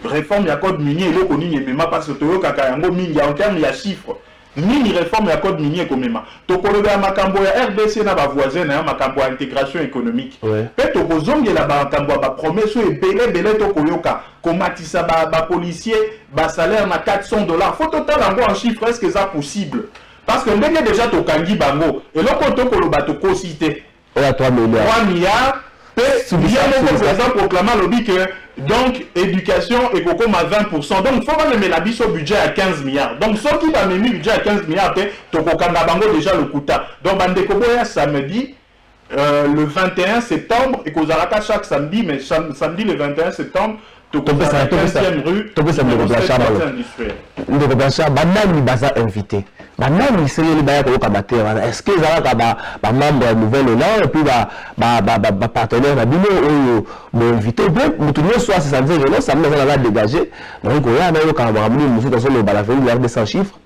Réforme ya code minier, il est connu, mais parce que Toyo Kakayango Mini, en termes de chiffres. Mini réforme ya code minier comme même. Tokolobela Makambo ya RDC na ba voisin na Makambo intégration économique. Pe Tokozonge la Makambo ba promesse et belé Tokoyoka. Komatisa ba policier ba salaire na $400. Faut total en chiffre est-ce que ça possible? Parce que ndenge déjà tokangi bango et là quand Tokoloba to cité. 3 milliards. 3 milliards. Il y a le président proclamant lobby que donc éducation et comme à 20%. Donc il faut pas même la bise au budget à 15 milliards. Donc ceux qui va même budget à 15 milliards, Tokokanga bango déjà le coûta. Donc Bandekoboya samedi le 21 septembre et qu'aux Araka chaque samedi, mais samedi le 21 septembre, tokozala 15e rue numéro Blanchard industriel. Numéro Blanchard banani baza invité banani seyeli baya koyoka mateya wana est-ce que ezalaka bamembre ya nouvelle élan et puis bapartenaire na bino oyo boinvité mpe motu nyonso asesanze relo samina eza naza dégagé donc koya nayokaka makambo nini mosusu azoloba la veli yarde sans chiffre.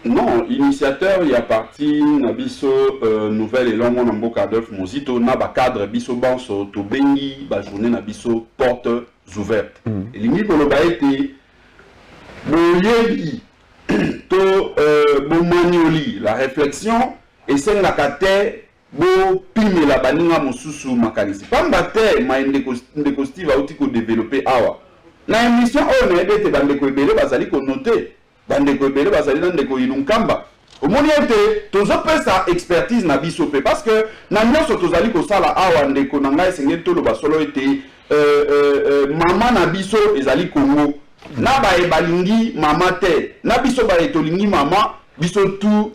Non, initiateur, il y a parti Nabiso Nouvelle et Longo Namboka Adolphe Mozito, Naba cadre Biso Banso, Tobengi, journée Nabiso portes ouvertes. Et l'imi pour le baïté, Boyebi, To Bomanioli, la réflexion, et c'est la kate, Bo Pime la Baninga Mosusu Makanisi. Pambate, ma Ndeko Steve a outil développé Awa. La émission, on a été dans les Koébélé, Basali, qu'on notait. Bandeko ebele bazali na ndeko ilunkamba omoni ete tozopesa expertise na biso pe parce que na nyonso tozali kosala awa ndeko na ngai esengeli toloba solo ete mama na biso ezali Congo na baye balingi mama te na biso baye tolingi mama biso tu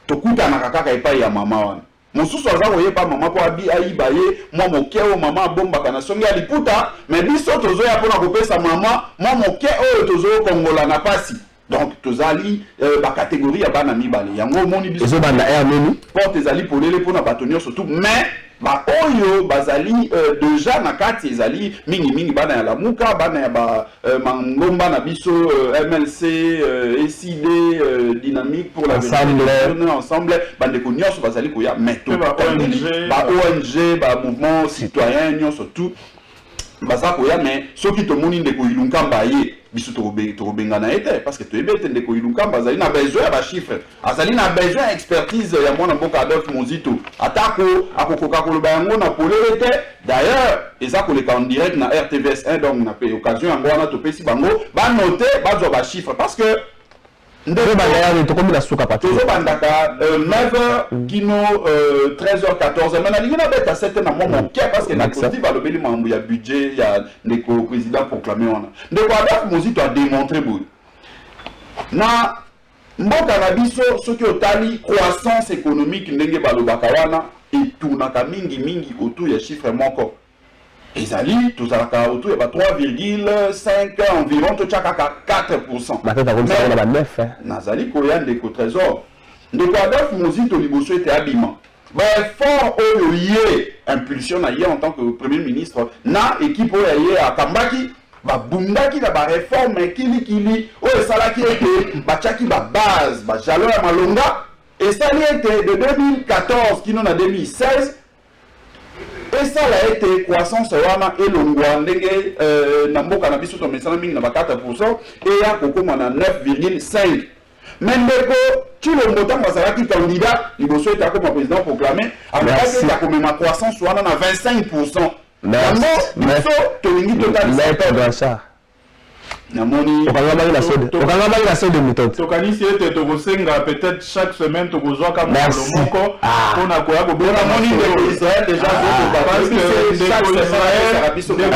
tokutanaka kaka epai ya mama wana mosusu aza koyeba mama po ayiba ye mwa moke oyo mama abombaka na songi ya liputa mais biso tozoya mpona kopesa mama mwa moke oyo tozokongola na pasi. Donc, tozali ba catégorie ya bana mibale. Yango moni biso. Ezo banda air menu. Porte ezali polele pona batonio surtout mais ba oyo bazali déjà na kati ezali mingi bana ya lamuka bana ya ba mangomba na biso MLC SID dynamique pour la ensemble bande ko nyonso bazali ko ya meto ba ONG ba mouvement citoyen nyonso tout baza ko ya mais soki to moni ndeko ilunkamba ye biso tokobengana ete parce que toyebi ete ndeko ilunkamba azali na besoin ya bachiffre azali na besoin ya expertise ya mwana mboka Adolphe Mozito atako akokoka koloba yango na polele te d'ailleurs eza koleka en direct na RTVS 1 donc na pe occasion yango wana topesi bango banote bazwa bachiffre parce que tozobandaka 9h kino 13h 14h mais nalingi nabeta 7 na mwa moke parce que nakoti balobeli mambo ya budget ya ndeko président proclamé wana ndeko Adolphe Mozito a démontré boye na mboka na biso soki otali croissance économique ndenge balobaka wana etunaka mingi autour ya chiffre moko ezali tozalaka autour ya 3,5 environ tochakaka 4%. Batata comme ça on a la 9 nazali koya ndeko trésor ndeko Adolphe Mozito liboso ete abima ba effort oyo ye impulsion na ye en tant que premier ministre na équipe oyo ye akambaki babundaki na ba réforme kilikili oyo esalaki ete batiaki ba base ba jalon ya malonga esali ete de 2014 kino na 2016 et ça a été croissance wana elongwa ndenge na mboka na biso to mesana mingi na ba 4% et ya kokoma na 9,5 mais ndeko Chilombo tango azalaki candidat liboso ete akoma président proclamé avec ta komema croissance wana na 25%. Yango biso tolingi totalisa namoni okangama la sode de méthode tokanisi ete tokosenga peut-être chaque semaine tokozwaka mokolo moko mpona koya kobela moni ndeko Israël déjà parce que ndeko Israël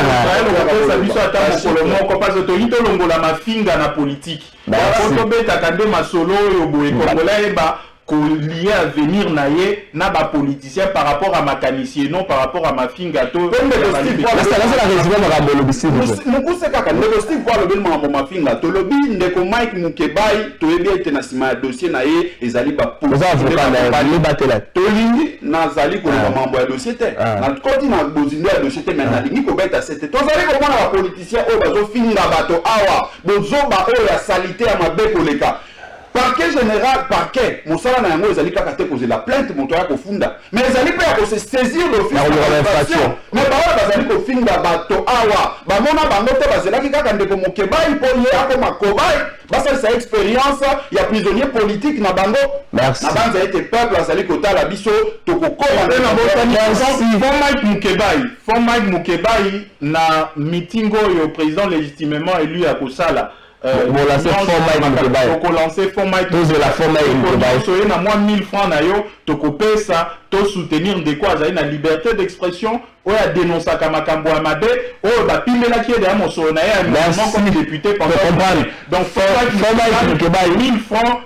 okopesa biso ata mokolo moko parce que tolingi tolongola mafinga na politique po tobetaka nde masolo oyo boye kongola yeba lié à venir naie na ba politicien par rapport à ma canicier non par rapport à ma fingato mukuse kaka ndeko Steve kwa lobi mambo ma fingato lobi ndeko Mike Mukebai to yebi ete na sima dossier na ye ezali ba tolingi nazali ko mambo ya dossier te na koti na bozindo ya dossier te mais na lingi ko beta c'était tozali ko mona ba politicien o bazo finga bato awa bozoba o ya salité ya mabe koleka parquet général parquet mosala na yango ezali kaka te poser la plainte moto ya kofunda mais ezali pe ya ko se saisir d'office d'infraction mais baola bazali kofinga bato awa bamona bango te bazelaki kaka ndeko Mukebai po ye akoma kobai basalisa expérience ya prisonnier politique na bango na banza ete peuple azali kotala biso tokokoma nde na botani Fond Mike Mukebai na meeting oyo président légitimement élu à kosala lancer Fond Mike Mukebai na moins 1000 francs na yo tokopesa to soutenir ndeko azali na liberté d'expression oyo adénonçaka makambo ya mabe oyo bapimelaki ede ya mosolo na ye comme député pendant donc Fond Mike Mukebai 1000 francs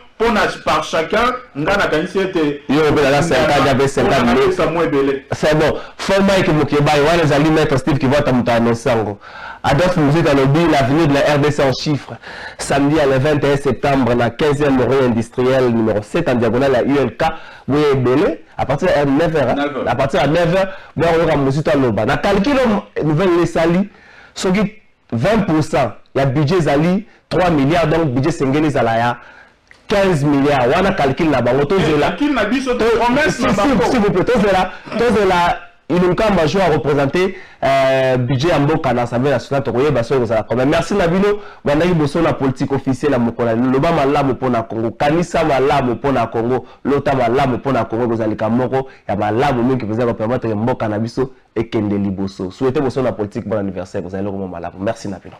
par chacun, ngana kanisi était. Yo, ben là, 50, il y avait 50 000. C'est bon. Faut moi que Mokeba, ouais, les alliés mettre Steve qui va t'annoncer en gros. Adolphe Mouzit a lobby l'avenir de la RDC en chiffres. Samedi le 21 septembre, dans la 15e rue industrielle numéro 7 en diagonale à ULK, vous êtes belé. À partir de 9h, à partir de 9h, vous aurez Mouzit à l'oba. Dans le calcul, nouvelle les salis, ce qui 20%, il y a budget Zali, 3 milliards, donc budget Sengeli Zalaya. 15 milliards, on a calculé là-bas. S'il vous plaît, tous là, il nous a majeur à représenter budget en Boka dans l'Assemblée nationale. Merci Nabino, on a eu besoin de la politique officielle à Mokola. Le Bama Lam pour na Congo, Kanisa Malam pour na Congo, Lota Malam pour na Congo, vous allez Kamoro, il y a Malam qui vous a permettre de Mboka Nabiso et Kendeli Bosso. Souhaitez besoin de la politique, bon anniversaire, vous allez le moment Malam. Merci Nabino.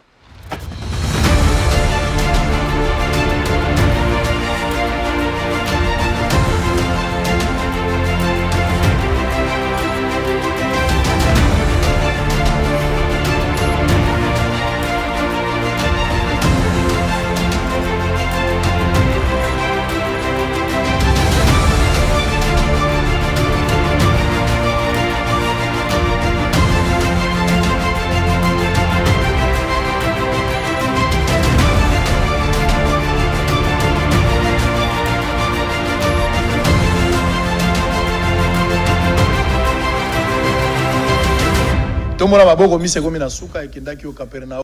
Tomona maboko mise komi na suka ekendaki o Kapernaum.